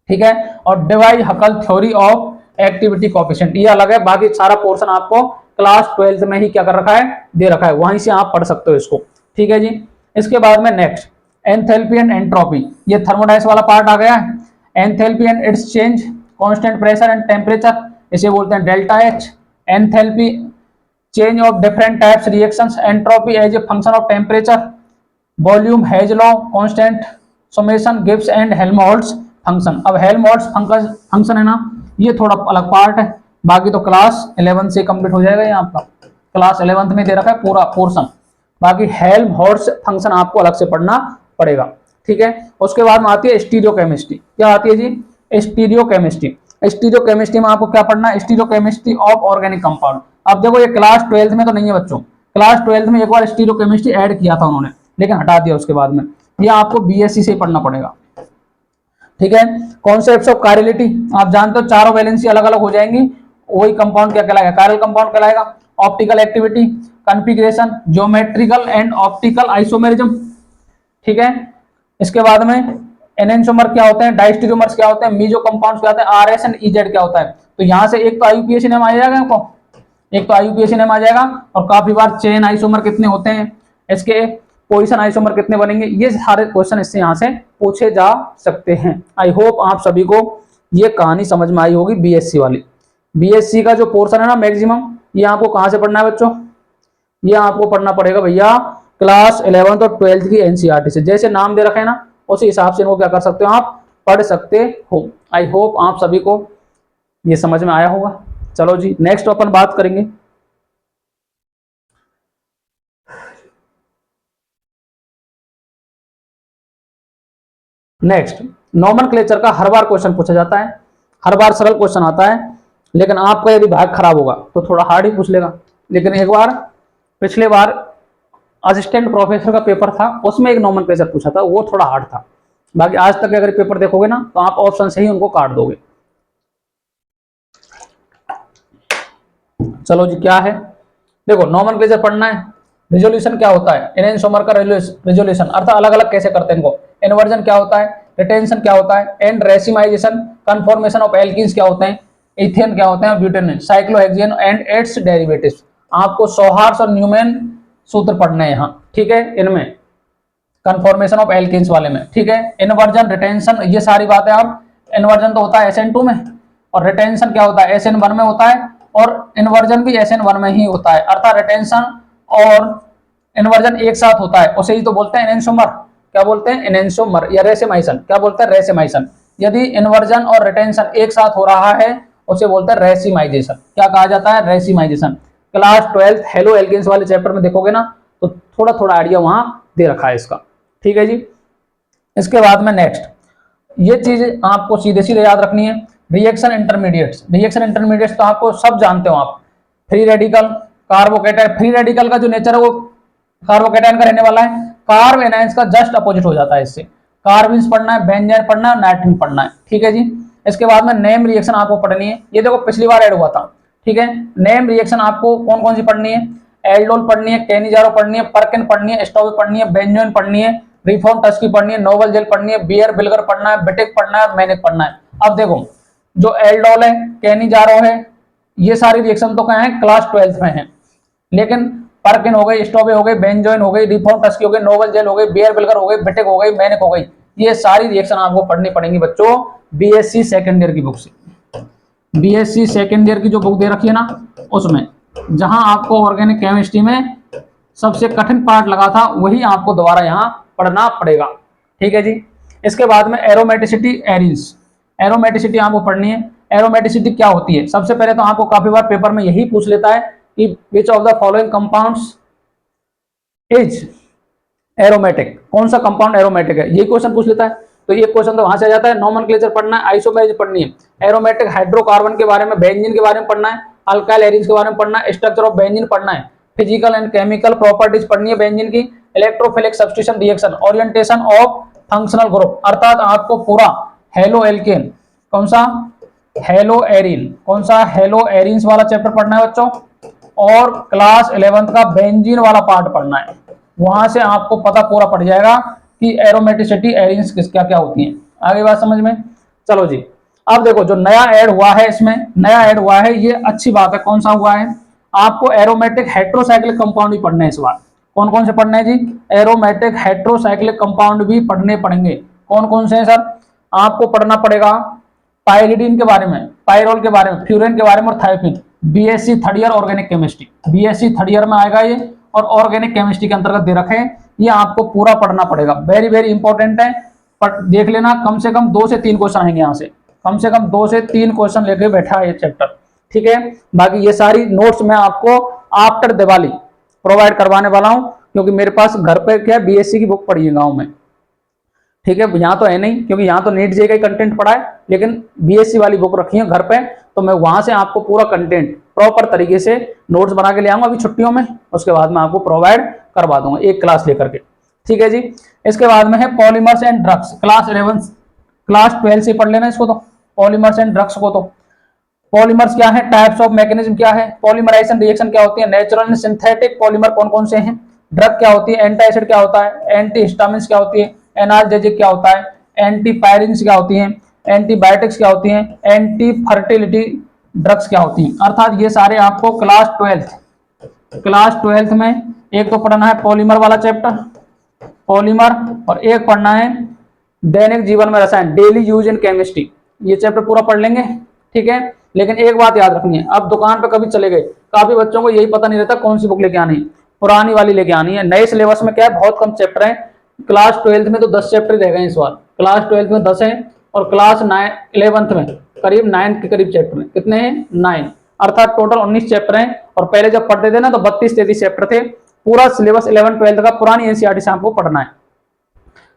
ठीक है, और Dibai Huckel theory of activity coefficient, ये अलग है। बाकी सारा पोर्शन आपको क्लास 12th में ही क्या कर रखा है, दे रखा है, वहीं से आप पढ़ सकते हो इसको, ठीक है जी। इसके बाद में नेक्स्ट एंथैल्पी एंड एंट्रोपी, ये थर्मोडाइनमिक्स वाला पार्ट आ गया है। Enthalpy and its change, constant pressure and temperature, इसे बोलते हैं delta H. Enthalpy change of different types reactions, entropy as a function of temperature, volume, Hess law, constant summation, Gibbs and Helmholtz function. अब Helmholtz function है ना, ये थोड़ा अलग part है, बाकी तो क्लास 11 से कंप्लीट हो जाएगा। ये आपका क्लास 11th में दे रखा है पूरा पोर्शन, बाकी हेल्महोल्ट्ज फंक्शन आपको अलग से पढ़ना पड़ेगा, ठीक है। उसके बाद में आती है स्टीरियोकेमिस्ट्री, क्या आती है जी, स्टीरियोकेमिस्ट्री। स्टीरियोकेमिस्ट्री में आपको क्या पढ़ना है, स्टीरियोकेमिस्ट्री ऑफ ऑर्गेनिक कंपाउंड। अब देखो ये क्लास 12th में तो नहीं है बच्चों, क्लास 12th में एक बार स्टीरियोकेमिस्ट्री ऐड किया था उन्होंने, लेकिन हटा दिया उसके बाद में, ये आपको बीएससी से पढ़ना पड़ेगा, ठीक है। कॉन्सेप्ट्स ऑफ कायरलिटी, आप जानते हो चारों वैलेंसी अलग अलग हो जाएंगी, वही कंपाउंड क्या कहलाएगा, कायरल कंपाउंड कहलाएगा। Optical activity, configuration, geometrical and optical isomerism, ठीक है। इसके बाद में एनेंटियोमर क्या होते हैं, डायस्टेरियोमर्स क्या होते हैं, मीजो कंपाउंड्स क्या होते हैं, आरएस एंड ईजेड क्या होता है। तो यहां से एक तो आईयूपीएसी नेम आ जाएगा आपको, एक तो आईयूपीएसी नेम आ जाएगा, और काफी बार चेन आइसोमर कितने होते हैं, इसके पोजीशन आइसोमर कितने बनेंगे, ये सारे क्वेश्चन इससे यहां से पूछे जा सकते हैं। आई होप आप सभी को ये कहानी समझ में आई होगी बीएससी वाली। बीएससी का जो पोर्शन है ना मैक्सिमम, ये आपको कहां से पढ़ना है बच्चों, ये आपको पढ़ना पड़ेगा भैया क्लास 11th और 12th की एनसीईआरटी से। जैसे नाम दे रखे हैं ना, उसी हिसाब से इनको क्या कर सकते हो, आप पढ़ सकते हो। आई होप आप सभी को ये समझ में आया होगा। चलो जी नेक्स्ट अपन बात करेंगे नेक्स्ट नोमेनक्लेचर का। हर बार क्वेश्चन पूछा जाता है, हर बार सरल क्वेश्चन आता है, लेकिन आपका यदि भाग खराब होगा तो थोड़ा हार्ड ही पूछ लेगा। लेकिन एक बार पिछले बार असिस्टेंट प्रोफेसर का पेपर था, उसमें एक नोमेनक्लेचर पूछा था, वो थोड़ा हार्ड था। बाकी आज तक अगर पेपर देखोगे ना तो आप ऑप्शन से ही उनको काट दोगे। चलो जी क्या है, देखो नोमेनक्लेचर पढ़ना है। रिजोल्यूशन क्या होता है, एनेंसोमर का रिजोल्यूशन अर्थात अलग अलग कैसे करते हैं इनको। इन्वर्जन क्या होता है, रिटेंशन क्या होता है, and racemisation, conformation of alkenes क्या होते हैं, इथेन क्या होते हैं, butane, cyclohexane and it's derivatives. आपको सोहार्स और न्यूमैन सूत्र पढ़ने हैं यहाँ, ठीक है, इनमें कन्फॉर्मेशन ऑफ एल्कीन्स वाले में, ठीक है। इन्वर्जन, रिटेंशन, ये सारी बातें आप, इन्वर्जन तो होता है SN2 में, और रिटेंशन क्या होता है SN1 में होता है, और इन्वर्जन भी SN1 में ही होता है। अर्थात रिटेंशन और इन्वर्जन एक साथ होता है, उसे ही तो बोलते हैं एनेंसोमर। क्या बोलते हैं, एनेंसोमर या रेसिमाइसन। क्या बोलते हैं, रेसिमाइसन। यदि इन्वर्जन और रिटेंशन एक साथ हो रहा है उसे बोलते हैं रेसिमाइजेशन। क्या कहा जाता है, रेसिमाइजेशन। क्लास 12 हेलो एल्केन्स वाले चैप्टर में देखोगे ना तो थोड़ा थोड़ा आइडिया वहां दे रखा है इसका, ठीक है जी। इसके बाद में नेक्स्ट ये चीज आपको सीधे सीधे याद रखनी है, रिएक्शन इंटरमीडिएट्स। रिएक्शन इंटरमीडिएट्स तो आपको सब जानते हो आप, free radical, carbocation. Free radical का जो नेचर है वो कार्बोकेटाइन का रहने वाला है, कार्ब एनायंस का जस्ट अपोजिट हो जाता है इससे। कार्बिन्स पढ़ना है, बेंजीन पढ़ना है, नाइट्रोजन पढ़ना है, ठीक है जी। इसके बाद में नेम रिएक्शन आपको पढ़नी है, ये देखो पिछली बार ऐड हुआ था, ठीक है। नेम रिएक्शन आपको कौन कौन सी पढ़नी है, एल्डोल पढ़नी है, कैनिजारो पढ़नी है, परकिन पढ़नी है, स्टोवे पढ़नी है, बेंजोइन पढ़नी है, रिफॉर्म टस्की पढ़नी है, नोवल जेल पढ़नी है, बियर बिल्गर पढ़ना है, बेटिक पढ़ना है, मैनिक पढ़ना है। अब देखो जो एल्डोल है, कैनिजारो है, ये सारी रिएक्शन तो क्या है, क्लास 12 में है। लेकिन परकिन हो गई, स्टोवे हो गई, बेंजोइन हो गई, रिफॉर्म टस्की हो गई, नोवल जेल हो गई, बियर बिल्गर हो गई, बेटिक हो गई, मैनिक हो गई, ये सारी रिएक्शन आपको पढ़नी पड़ेंगी बच्चों बीएससी सेकेंड ईयर की बुक से। बीएससी सेकेंड ईयर की जो बुक दे रखी है ना उसमें, जहां आपको ऑर्गेनिक केमिस्ट्री में सबसे कठिन पार्ट लगा था वही आपको दोबारा यहाँ पढ़ना पड़ेगा, ठीक है जी। इसके बाद में एरोमेटिसिटी, एरिन्स। एरोमेटिसिटी आपको पढ़नी है। एरोमेटिसिटी क्या होती है, सबसे पहले तो आपको काफी बार पेपर में यही पूछ लेता है कि which of the following compounds is aromatic, कौन सा कंपाउंड एरोमेटिक है, ये क्वेश्चन पूछ लेता है। तो ये क्वेश्चन तो वहां से आ जाता है। नोमेनक्लेचर पढ़ना है, आइसोमेरेज पढ़नी है, एरोमेटिक हाइड्रोकार्बन के बारे में, बेंजीन के बारे में पढ़ना है, अल्काइल एरिन्स के बारे में पढ़ना है, स्ट्रक्चर ऑफ बेंजीन पढ़ना है, फिजिकल एंड केमिकल प्रॉपर्टीज पढ़नी है बेंजीन की, electrophilic substitution reaction, orientation of functional group, अर्थात आपको पूरा हेलो एल्केन, कौन सा हेलो एरिन, कौन सा हेलो एरिन्स वाला चैप्टर पढ़ना है बच्चों, और क्लास 11 का बेंजीन वाला पार्ट पढ़ना है। वहां से आपको पता पूरा पड़ जाएगा कि एरोमेटिसिटी, एरिन्स किस क्या क्या होती हैं। आगे बात समझ में, चलो जी। अब देखो जो नया ऐड हुआ है इसमें, नया ऐड हुआ है, ये अच्छी बात है। कौन सा हुआ है, आपको एरोमेटिक हेट्रोसाइक्लिक कंपाउंड भी पढ़ने हैं इस बार। कौन कौन से पढ़ने हैं जी, एरोमेटिक हेट्रोसाइक्लिक कंपाउंड भी पढ़ने पड़ेंगे। कौन कौन से हैं सर, आपको पढ़ना पड़ेगा पायरिडीन के बारे में, पायरोल के बारे में, फ्यूरेन के बारे में, और thiophene. BSc third year organic chemistry, BSc third year में आएगा ये, और ऑर्गेनिक केमिस्ट्री के अंतर्गत दे रखे हैं, ये आपको पूरा पढ़ना पड़ेगा। वेरी वेरी इंपॉर्टेंट है, पर देख लेना कम से कम 2 से 3 क्वेश्चन आएंगे यहाँ से, कम से कम 2 से 3 क्वेश्चन लेके बैठा है ये चैप्टर, ठीक है। बाकी ये सारी नोट्स मैं आपको आफ्टर दिवाली प्रोवाइड करवाने वाला हूँ, क्योंकि मेरे पास घर पे क्या बीएससी की बुक पड़ी है गाँव में, ठीक है। यहाँ तो है नहीं क्योंकि यहाँ तो नीट जे का कंटेंट पढ़ा है, लेकिन बीएससी वाली बुक रखी है घर पे, तो मैं वहां से आपको पूरा कंटेंट प्रॉपर तरीके से नोट्स बना के ले आऊंगा अभी छुट्टियों में, उसके बाद में आपको प्रोवाइड करवा दूंगा एक क्लास लेकर के, ठीक है जी। इसके बाद में है polymers and drugs, class 11 class 12 से पढ़ लेना इसको, तो पॉलीमर्स एंड ड्रग्स को। तो पॉलीमर्स क्या है, टाइप्स ऑफ मैकेनिज्म क्या है, पॉलीमराइजेशन रिएक्शन क्या होती है, नेचुरल एंड सिंथेटिक पॉलीमर कौन कौन से हैं, ड्रग क्या होती है, एंटी एसिड क्या होता है, एंटी हिस्टामिन्स क्या होती है, एनाल्जेसिक क्या होता है, एंटीपायरिन्स क्या होती हैं, एंटीबायोटिक्स क्या होती हैं, एंटी फर्टिलिटी ड्रग्स क्या होती हैं। अर्थात ये सारे आपको क्लास 12 में एक तो पढ़ना है पॉलीमर वाला चैप्टर, पॉलीमर, और एक पढ़ना है दैनिक जीवन में रसायन, डेली यूज इन केमिस्ट्री। ये चैप्टर पूरा पढ़ लेंगे, ठीक है। लेकिन एक बात याद रखनी है, अब दुकान पे कभी चले गए, काफी बच्चों को यही पता नहीं रहता कौन सी बुक लेके आनी है, पुरानी वाली लेके आनी है। नए सिलेबस में क्या है, बहुत कम चैप्टर है, क्लास 12 में तो 10 चैप्टर रह गए इस बार, क्लास 12 में 10 है, और क्लास 11th में करीब 9 के करीब चैप्टर है, कितने हैं 9। अर्थात टोटल 19 चैप्टर हैं, और पहले जब पढ़ते थे ना तो 32-33 चैप्टर थे। पूरा सिलेबस 11-12 का पुरानी एनसीईआरटी से आपको पढ़ना है।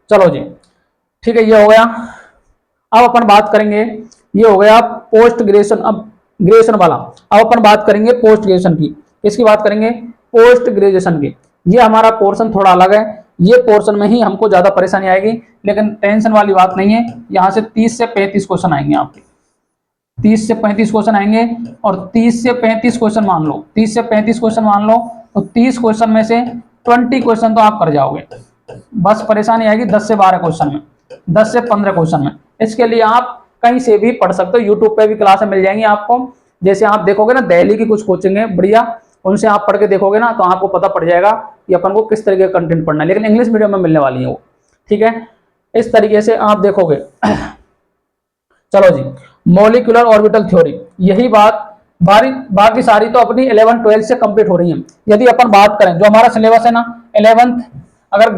चलो जी, ठीक है, ये हो गया। अब अपन बात करेंगे, ये हो गया पोस्ट ग्रेजुएशन, अब ग्रेजुएशन वाला। अब अपन बात करेंगे पोस्ट ग्रेजुएशन की। किसकी बात करेंगे? पोस्ट ग्रेजुएशन की। ये हमारा पोर्शन थोड़ा अलग है, ये पोर्शन में ही हमको ज्यादा परेशानी आएगी, लेकिन टेंशन वाली बात नहीं है। यहाँ से 30 से 35 क्वेश्चन आएंगे आपके, 30 से 35 क्वेश्चन आएंगे, और 30 से 35 क्वेश्चन मान लो, 30 से 35 क्वेश्चन मान लो, तो 30 क्वेश्चन में से 20 क्वेश्चन तो आप कर जाओगे। बस परेशानी आएगी 10 से 12 क्वेश्चन में, 10 से 15 क्वेश्चन में। इसके लिए आप कहीं से भी पढ़ सकते हो, यूट्यूब पे भी क्लासें मिल जाएंगी आपको। जैसे आप देखोगे ना, दिल्ली की कुछ कोचिंग है बढ़िया, उनसे आप पढ़ के देखोगे ना तो आपको पता पड़ जाएगा कि अपन को किस तरीके का कंटेंट पढ़ना है, लेकिन इंग्लिश मीडियम में मिलने वाली है वो, ठीक है। इस तरीके से आप देखोगे। चलो जी, मॉलिक्यूलर ऑर्बिटल थ्योरी, यही बात बाकी सारी तो अपनी 11-12 से कंप्लीट हो रही है। यदि अपन बात करें जो हमारा सिलेबस है ना 11th, अगर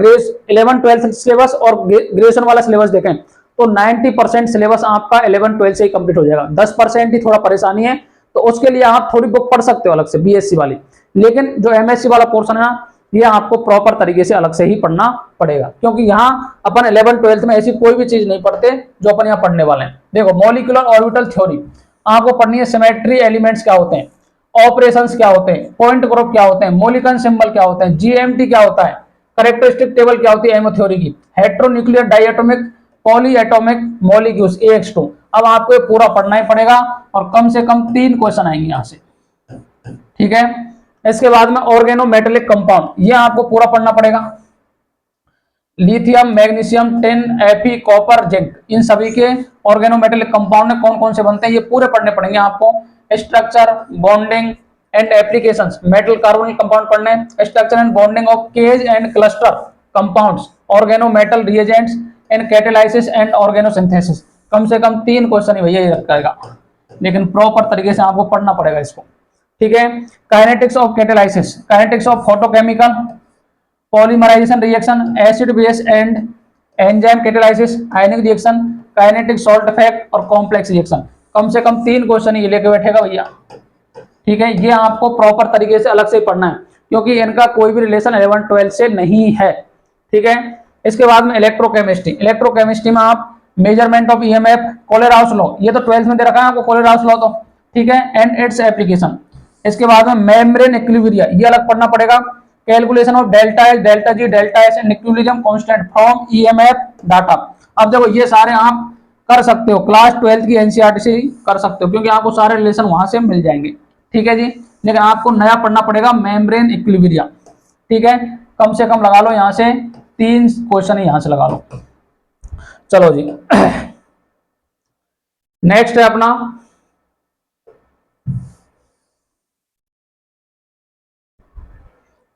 11-12 सिलेबस और ग्रेजुएशन वाला सिलेबस देखें तो 90% सिलेबस आपका 11-12 से ही कंप्लीट हो जाएगा। 10% ही थोड़ा परेशानी है, तो उसके लिए आप थोड़ी बुक पढ़ सकते हो अलग से, बीएससी वाली। लेकिन जो एमएससी वाला पोर्शन है ना, ये आपको प्रॉपर तरीके से अलग से ही पढ़ना पड़ेगा, क्योंकि यहाँ अपन 11-12 में ऐसी कोई भी चीज नहीं पढ़ते जो अपन यहाँ पढ़ने वाले हैं। देखो, मॉलिक्यूलर ऑर्बिटल थ्योरी आपको पढ़नी है। सिमेट्री एलिमेंट्स क्या होते हैं, ऑपरेशंस क्या होते हैं, पॉइंट ग्रुप क्या होते हैं, मॉलिक्यूलर सिंबल क्या होते हैं, जीएमटी क्या होता है, कैरेक्टरिस्टिक टेबल क्या होती है एमओ थ्योरी की, heteronuclear diatomic polyatomic molecules AX2। अब आपको ये पूरा पढ़ना ही पड़ेगा, और कम से कम 3 क्वेश्चन आएंगे यहाँ से, ठीक है। इसके बाद में ऑर्गेनोमेटेलिक कंपाउंड, ये आपको पूरा पढ़ना पड़ेगा। Lithium, magnesium, tin, Fe, copper, zinc, इन सभी के ऑर्गेनोमेटेलिक कंपाउंड में कौन कौन से बनते हैं ये पूरे पढ़ने पड़ेंगे आपको। Structure, bonding and applications, metal carbonic compound पढ़ने, structure and bonding of cage and cluster compounds, organometal reagents and catalysis and organosynthesis. कम से कम 3 क्वेश्चन ही भैया ये रखेगा, लेकिन प्रॉपर तरीके से आपको पढ़ना पड़ेगा इसको, ठीक है। Kinetics of catalysis, kinetics of photochemical polymerization reaction, acid base and enzyme catalysis, ionic reaction, kinetic salt effect और कॉम्प्लेक्स रिएक्शन। कम से कम 3 क्वेश्चन ये लेके बैठेगा भैया, ठीक है। ये आपको प्रॉपर तरीके से अलग से पढ़ना है, क्योंकि इनका कोई भी रिलेशन 11-12 से नहीं है, ठीक है। इसके बाद में इलेक्ट्रोकेमिस्ट्री, इलेक्ट्रोकेमिस्ट्री में आप मेजरमेंट ऑफ ईएमएफ, कोलेराउस लॉ, ये तो 12th में दे रखा है आपको कोलेराउस लॉ, तो ठीक है, एंड इट्स एप्लीकेशन। इसके बाद में मेम्ब्रेन इक्विलिब्रियम, ये अलग पढ़ना पड़ेगा। Calculation of delta H, delta G, delta S and equilibrium constant from EMF data. अब देखो ये सारे आप कर सकते हो, क्लास 12th की एनसीईआरटी से ही कर सकते हो, क्योंकि आपको सारे रिलेशन वहां से मिल जाएंगे, ठीक है जी। लेकिन आपको नया पढ़ना पड़ेगा मेम्ब्रेन इक्विलिब्रियम, ठीक है। कम से कम लगा लो यहाँ से 3 क्वेश्चन ही यहाँ से लगा लो। चलो जी, नेक्स्ट है अपना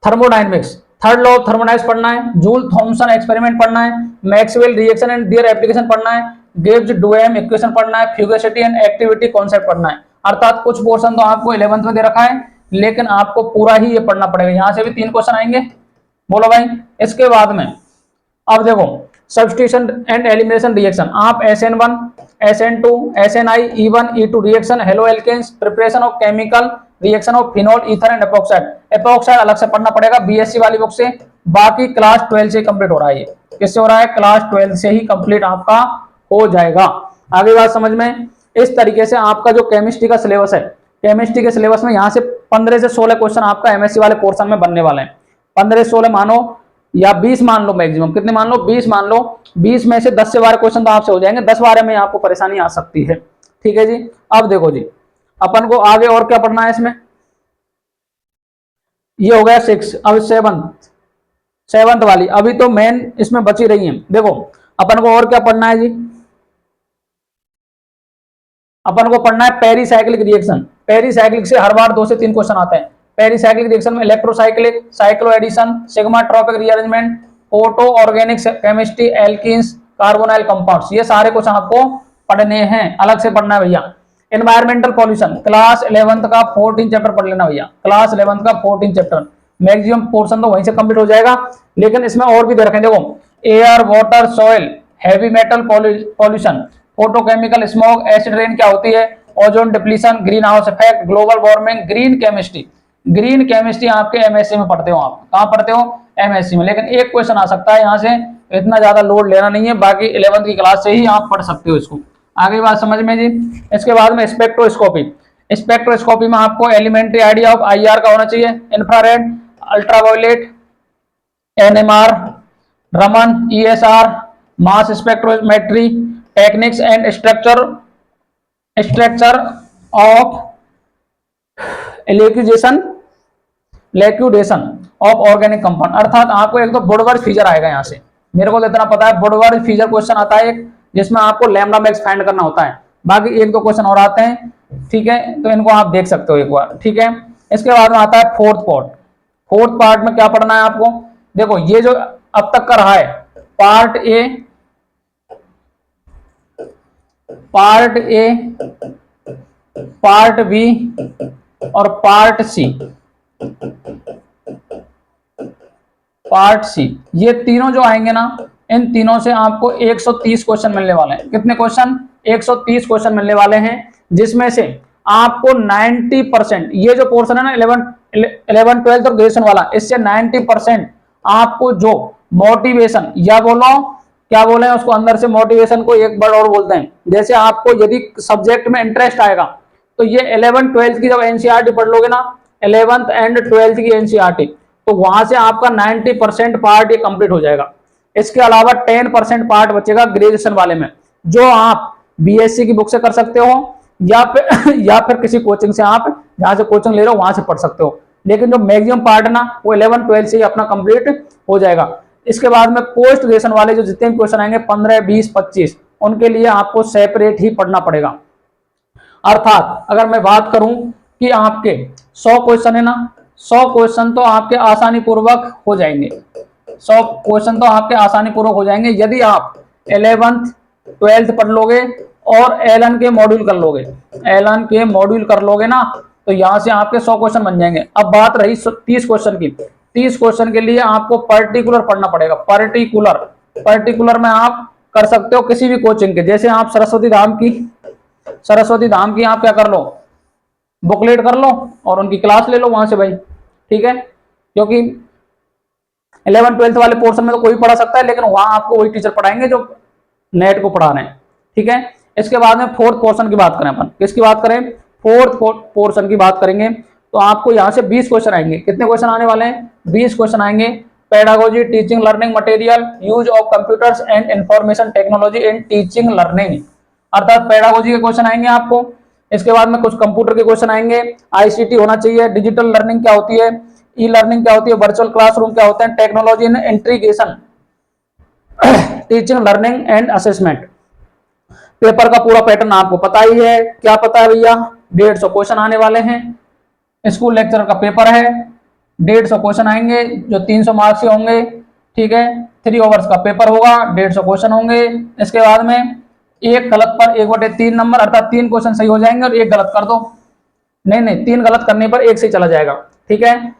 thermodynamics. Third law of thermodynamics पढ़ना है, जूल थॉमसन एक्सपेरिमेंट पढ़ना है, Maxwell reaction and their application पढ़ना है, गिब्स डुएम इक्वेशन पढ़ना है, फ्यूगेसिटी एंड एक्टिविटी कॉन्सेप्ट पढ़ना है। अर्थात कुछ पोर्शन तो आपको 11th में दे रखा है, लेकिन आपको पूरा ही ये पढ़ना पड़ेगा। यहां से भी 3 क्वेश्चन आएंगे, बोलो भाई। इसके बाद में अब देखो सब्स्टिट्यूशन एंड एलिमिनेशन रिएक्शन, आप SN1, SN2, SNI, E1, E2 reaction, halo alkanes, preparation of chemical reaction of phenol, ether and epoxide. Epoxide अलग से पढ़ना पड़ेगा बीएससी वाली बुक से, बाकी क्लास 12 से कंप्लीट हो रहा है। ये किससे हो रहा है? क्लास 12 से ही कंप्लीट आपका हो जाएगा। आगे बात समझ में। इस तरीके से आपका जो केमिस्ट्री का सिलेबस है, केमिस्ट्री के सिलेबस में यहाँ से 15 से 16 क्वेश्चन आपका एमएससी वाले पोर्शन में बनने वाले हैं। 15 से 16 मानो या 20 मान लो, मैक्सिमम कितने मान लो? 20 मान लो। 20 में से 10 से 12 क्वेश्चन तो आपसे हो जाएंगे, 10-12 में आपको परेशानी आ सकती है। ठीक है जी। अब देखो जी, अपन को आगे और क्या पढ़ना है इसमें। ये हो गया 6। अब 7th वाली अभी तो मेन इसमें बची रही है। देखो अपन को और क्या पढ़ना है जी, अपन को पढ़ना है पेरिसाइक्लिक रिएक्शन। पेरिसाइक्लिक से हर बार 2 से 3 क्वेश्चन आते हैं। पेरिसाइक्लिक रिएक्शन में electrocyclic, cyclo addition, sigma tropic rearrangement, photo organic chemistry, alkenes, carbonyl compounds, ये सारे क्वेश्चन आपको पढ़ने हैं, अलग से पढ़ना है भैया। एनवायरमेंटल पॉल्यूशन क्लास 11th का 14 चैप्टर पढ़ लेना भैया, क्लास 11th का 14 चैप्टर। मैक्सिमम पोर्शन तो वहीं से कंप्लीट हो जाएगा, लेकिन इसमें और भी दे रखे हैं। देखो air, water, soil, heavy metal pollution, photochemical smoke, acid rain क्या होती है, ozone depletion, green house effect, global warming, green chemistry. Green chemistry आपके एमएससी में पढ़ते हो, आप कहाँ पढ़ते हो, एमएससी में। लेकिन एक क्वेश्चन आ सकता है यहाँ से, इतना ज्यादा लोड लेना नहीं है, बाकी 11वीं की क्लास से ही आप पढ़ सकते हो इसको। आगे बात समझ में जी। इसके बाद में स्पेक्ट्रोस्कोपी। स्पेक्ट्रोस्कोपी में आपको एलिमेंट्री आइडिया ऑफ आईआर का होना चाहिए, infrared, ultraviolet, NMR, Raman, ESR, mass spectrometry, techniques and structure of liquidation of organic compound. अर्थात आपको एक तो वुडवर्ड फीचर आएगा यहाँ से, मेरे को तो इतना पता है, वुडवर्ड फीचर क्वेश्चन आता है एक, जिसमें आपको लैम्डा मैक्स फाइंड करना होता है। बाकी एक दो क्वेश्चन और आते हैं, ठीक है, तो इनको आप देख सकते हो एक बार, ठीक है। इसके बाद में आता है फोर्थ पार्ट। फोर्थ पार्ट में क्या पढ़ना है आपको, देखो ये जो अब तक का रहा है part A, part A, part B और पार्ट सी, पार्ट सी, ये तीनों जो आएंगे ना, इन तीनों से आपको 130 क्वेश्चन मिलने वाले हैं। कितने क्वेश्चन, 130 क्वेश्चन मिलने वाले हैं, जिसमें से आपको 90%, ये जो पोर्शन है ना 11, 12 और ग्रेजुएशन वाला, इससे 90% आपको जो मोटिवेशन, या बोलो क्या बोले उसको, अंदर से मोटिवेशन को एक वर्ड और बोलते हैं, जैसे आपको यदि सब्जेक्ट में इंटरेस्ट आएगा तो ये 11, 12 की जब एनसीईआरटी पढ़ लोगे ना, 11th एंड 12th की एनसीईआरटी, तो वहां से आपका 90% पार्ट ये कंप्लीट हो जाएगा। इसके अलावा 10% पार्ट बचेगा ग्रेजुएशन वाले में, जो आप बीएससी की बुक से कर सकते हो, या फिर किसी कोचिंग से, आप जहां से कोचिंग ले रहे हो वहां से पढ़ सकते हो। लेकिन जो मैक्सिमम पार्ट ना, वो 11, 12 से ही अपना कंप्लीट हो जाएगा। इसके बाद में पोस्ट ग्रेजुएशन वाले जो जितने भी क्वेश्चन आएंगे 15, 20, 25, उनके लिए आपको सेपरेट ही पढ़ना पड़ेगा। अर्थात अगर मैं बात करूं कि आपके 100 क्वेश्चन है ना, 100 क्वेश्चन तो आपके आसानी पूर्वक हो जाएंगे, 100 क्वेश्चन तो आपके आसानी पूर्वक हो जाएंगे यदि आप 11th 12th पढ़ लोगे और एलन के मॉड्यूल कर लोगे। एलन के मॉड्यूल कर लोगे ना, तो यहां से आपके 100 क्वेश्चन बन जाएंगे। अब बात रही 30 क्वेश्चन की, 30 क्वेश्चन के लिए आपको पर्टिकुलर पढ़ना पड़ेगा। पर्टिकुलर में आप कर सकते हो किसी भी कोचिंग के, जैसे आप सरस्वती धाम की आप क्या कर लो, बुकलेट कर लो और उनकी क्लास ले लो वहां से भाई, ठीक है। क्योंकि 11, 12 वाले पोर्शन में तो कोई पढ़ा सकता है, लेकिन वहां आपको वही टीचर पढ़ाएंगे जो नेट को पढ़ा रहे हैं, ठीक है। इसके बाद में फोर्थ पोर्शन की बात करें अपन, किसकी बात करें, फोर्थ पोर्शन की बात करेंगे, तो आपको यहाँ से 20 क्वेश्चन आएंगे। कितने क्वेश्चन आने वाले हैं, 20 क्वेश्चन आएंगे। Pedagogy, teaching learning material, use of computers and information technology in teaching learning, अर्थात पेडागोजी के क्वेश्चन आएंगे आपको। इसके बाद में कुछ कंप्यूटर के क्वेश्चन आएंगे, आईसीटी होना चाहिए, डिजिटल लर्निंग क्या होती है, ई लर्निंग क्या होती है, वर्चुअल क्लासरूम क्या होता है, technology in integration, teaching learning and assessment. Paper का पूरा पैटर्न आपको पता ही है, क्या पता है भैया, 150 क्वेश्चन आने वाले हैं। स्कूल लेक्चर का पेपर है, 150 क्वेश्चन आएंगे जो 300 मार्क्स के होंगे, ठीक है। 3 आवर्स का पेपर होगा, 150 क्वेश्चन होंगे। इसके बाद में एक गलत पर 1/3 नंबर, अर्थात 3 क्वेश्चन सही हो जाएंगे और एक गलत कर दो, नहीं 3 गलत करने पर एक सही चला जाएगा, ठीक है।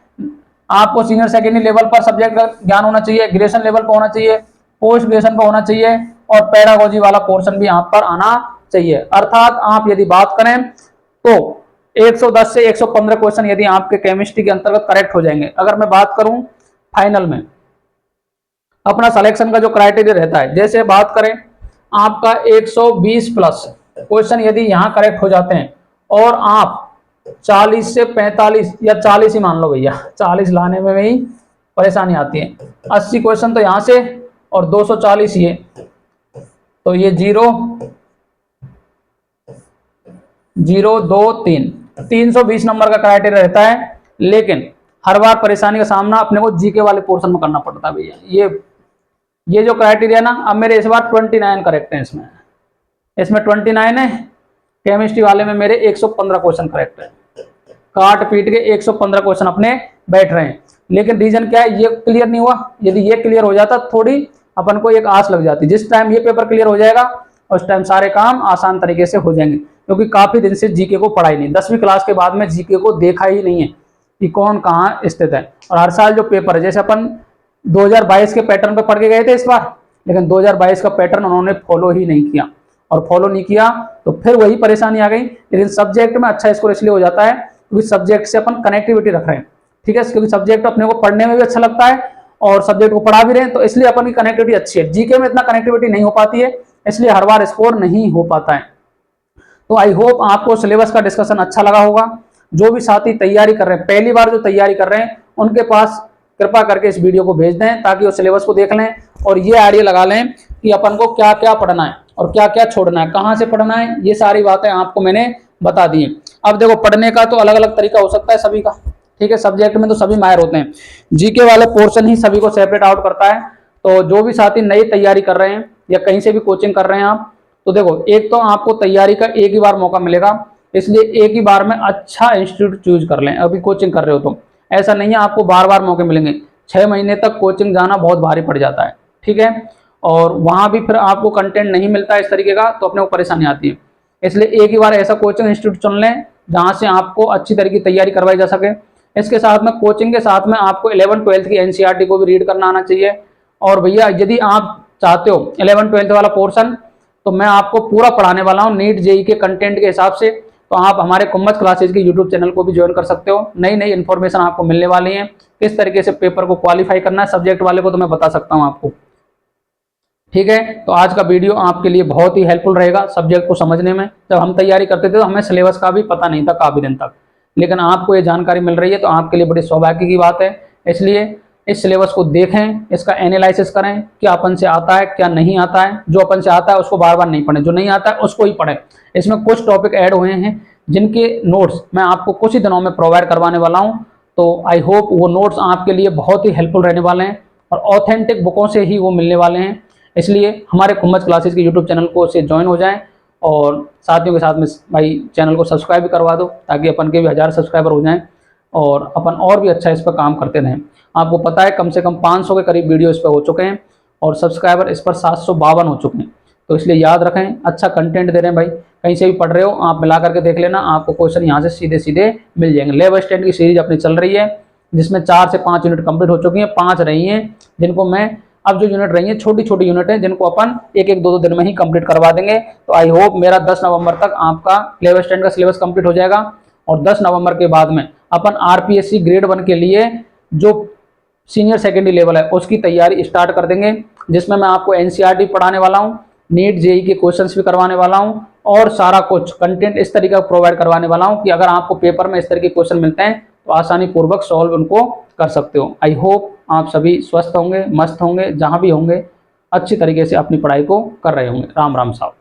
आपको सीनियर सेकेंडरी लेवल पर सब्जेक्ट का ज्ञान होना चाहिए, ग्रेजुएशन लेवल पर होना चाहिए, पोस्ट ग्रेजुएशन पर होना चाहिए, और पेडागोजी वाला पोर्शन भी यहाँ पर आना चाहिए। अर्थात आप यदि बात करें तो 110 से 115 क्वेश्चन यदि आपके केमिस्ट्री के अंतर्गत करेक्ट हो जाएंगे। अगर मैं बात करूं फाइनल में अपना सिलेक्शन का जो क्राइटेरिया रहता है, जैसे बात करें आपका 120 प्लस क्वेश्चन यदि यहाँ करेक्ट हो जाते हैं और आप 40 से 45 या 40 ही मान लो भैया, 40 लाने में ही परेशानी आती है, 80 क्वेश्चन तो यहाँ से और 240 ये, तो ये 0 0 2 3 320 नंबर का क्राइटेरिया रहता है। लेकिन हर बार परेशानी का सामना अपने को जीके वाले पोर्शन में करना पड़ता है भैया। ये जो क्राइटेरिया ना, अब मेरे इस बार 29 करेक्ट है, इसमें 29 है। केमिस्ट्री वाले में मेरे 115 क्वेश्चन करेक्ट है, काट पीट के 115 क्वेश्चन अपने बैठ रहे हैं। लेकिन रीजन क्या है, ये क्लियर नहीं हुआ। यदि ये क्लियर हो जाता थोड़ी अपन को एक आस लग जाती, जिस टाइम ये पेपर क्लियर हो जाएगा उस टाइम सारे काम आसान तरीके से हो जाएंगे, क्योंकि काफी दिन से जीके को पढ़ाई नहीं, 10वीं क्लास के बाद में जीके को देखा ही नहीं है कि कौन कहाँ स्थित है। और हर साल जो पेपर है, जैसे अपन 2022 के पैटर्न पे पढ़ के गए थे इस बार, लेकिन 2022 का पैटर्न उन्होंने फॉलो ही नहीं किया। और फॉलो नहीं किया तो फिर वही परेशानी आ गई। लेकिन सब्जेक्ट में अच्छा स्कोर इसलिए हो जाता है क्योंकि सब्जेक्ट से अपन कनेक्टिविटी रख रहे हैं, ठीक है, क्योंकि सब्जेक्ट अपने को पढ़ने में भी अच्छा लगता है और सब्जेक्ट को पढ़ा भी रहे हैं, तो इसलिए अपन की कनेक्टिविटी अच्छी है। जीके में इतना कनेक्टिविटी नहीं हो पाती है, इसलिए हर बार स्कोर नहीं हो पाता है। तो आई होप आपको सिलेबस का डिस्कशन अच्छा लगा होगा। जो भी साथी तैयारी कर रहे हैं, पहली बार जो तैयारी कर रहे हैं, उनके पास कृपा करके इस वीडियो को भेज दें ताकि वो सिलेबस को देख लें और ये आइडिया लगा लें कि अपन को क्या क्या पढ़ना है और क्या क्या छोड़ना है, कहाँ से पढ़ना है, ये सारी बातें आपको मैंने बता दी हैं। अब देखो, पढ़ने का तो अलग अलग तरीका हो सकता है सभी का, ठीक है, सब्जेक्ट में तो सभी माहिर होते हैं, जीके वाले पोर्शन ही सभी को सेपरेट आउट करता है। तो जो भी साथी नई तैयारी कर रहे हैं या कहीं से भी कोचिंग कर रहे हैं आप, तो देखो, एक तो आपको तैयारी का एक ही बार मौका मिलेगा, इसलिए एक ही बार में अच्छा इंस्टीट्यूट चूज कर लें। अभी कोचिंग कर रहे हो तो ऐसा नहीं है आपको बार बार मौके मिलेंगे, 6 महीने तक कोचिंग जाना बहुत भारी पड़ जाता है, ठीक है, और वहां भी फिर आपको कंटेंट नहीं मिलता इस तरीके का, तो अपने को परेशानी आती है। इसलिए एक ही बार ऐसा कोचिंग इंस्टीट्यूट चुन लें जहां से आपको अच्छी तरीके की तैयारी करवाई जा सके। इसके साथ में कोचिंग के साथ में आपको 11-12 की एनसीईआरटी को भी रीड करना आना चाहिए। और भैया यदि आप चाहते हो 11-12 वाला पोर्शन, तो मैं आपको पूरा पढ़ाने वाला हूँ नीट जेई के कंटेंट के हिसाब से। तो आप हमारे कुम्मच क्लासेज के यूट्यूब चैनल को भी ज्वाइन कर सकते हो। नई नई इन्फॉर्मेशन आपको मिलने वाली है, किस तरीके से पेपर को क्वालिफाई करना है, सब्जेक्ट वाले को तो मैं बता सकता हूँ आपको, ठीक है। तो आज का वीडियो आपके लिए बहुत ही हेल्पफुल रहेगा सब्जेक्ट को समझने में। जब हम तैयारी करते थे तो हमें सिलेबस का भी पता नहीं था काफी दिन तक, लेकिन आपको ये जानकारी मिल रही है तो आपके लिए बड़ी सौभाग्य की बात है। इसलिए इस सिलेबस को देखें, इसका एनालिसिस करें, क्या अपन से आता है क्या नहीं आता है। जो अपन से आता है उसको बार बार नहीं पढ़ें, जो नहीं आता है उसको ही पढ़ें। इसमें कुछ टॉपिक ऐड हुए हैं जिनके नोट्स मैं आपको कुछ ही दिनों में प्रोवाइड करवाने वाला हूं। तो आई होप वो नोट्स आपके लिए बहुत ही हेल्पफुल रहने वाले हैं और ऑथेंटिक बुकों से ही वो मिलने वाले हैं। इसलिए हमारे कुम्मच क्लासेस के यूट्यूब चैनल को से ज्वाइन हो जाएं और साथियों के साथ में भाई चैनल को सब्सक्राइब भी करवा दो ताकि अपन के भी 1000 सब्सक्राइबर हो जाएं और अपन और भी अच्छा इस पर काम करते रहें। आपको पता है कम से कम 500 के करीब वीडियो इस पर हो चुके हैं और सब्सक्राइबर इस पर 752 हो चुके हैं। तो इसलिए याद रखें, अच्छा कंटेंट दे रहे हैं भाई, कहीं से भी पढ़ रहे हो आप मिला करके देख लेना, आपको क्वेश्चन यहाँ से सीधे सीधे मिल जाएंगे। लेवल स्टैंड की सीरीज अपनी चल रही है जिसमें 4 से 5 यूनिट कंप्लीट हो चुकी हैं, 5 रही हैं जिनको मैं अब जो यूनिट रही है छोटी छोटी यूनिट है जिनको अपन एक एक दो दिन में ही कंप्लीट करवा देंगे। तो आई होप मेरा 10 नवंबर तक आपका लेवल स्टैंड का सिलेबस कंप्लीट हो जाएगा और 10 नवंबर के बाद में अपन आरपीएससी ग्रेड 1 के लिए जो सीनियर सेकेंडरी लेवल है उसकी तैयारी स्टार्ट कर देंगे, जिसमें मैं आपको एनसीईआरटी पढ़ाने वाला हूँ, नीट जेई के क्वेश्चंस भी करवाने वाला हूँ और सारा कुछ कंटेंट इस तरीके का प्रोवाइड करवाने वाला हूँ कि अगर आपको पेपर में इस तरह के क्वेश्चन मिलते हैं तो आसानी पूर्वक सॉल्व उनको कर सकते हो। आई होप आप सभी स्वस्थ होंगे, मस्त होंगे, जहां भी होंगे अच्छी तरीके से अपनी पढ़ाई को कर रहे होंगे। राम राम साहब।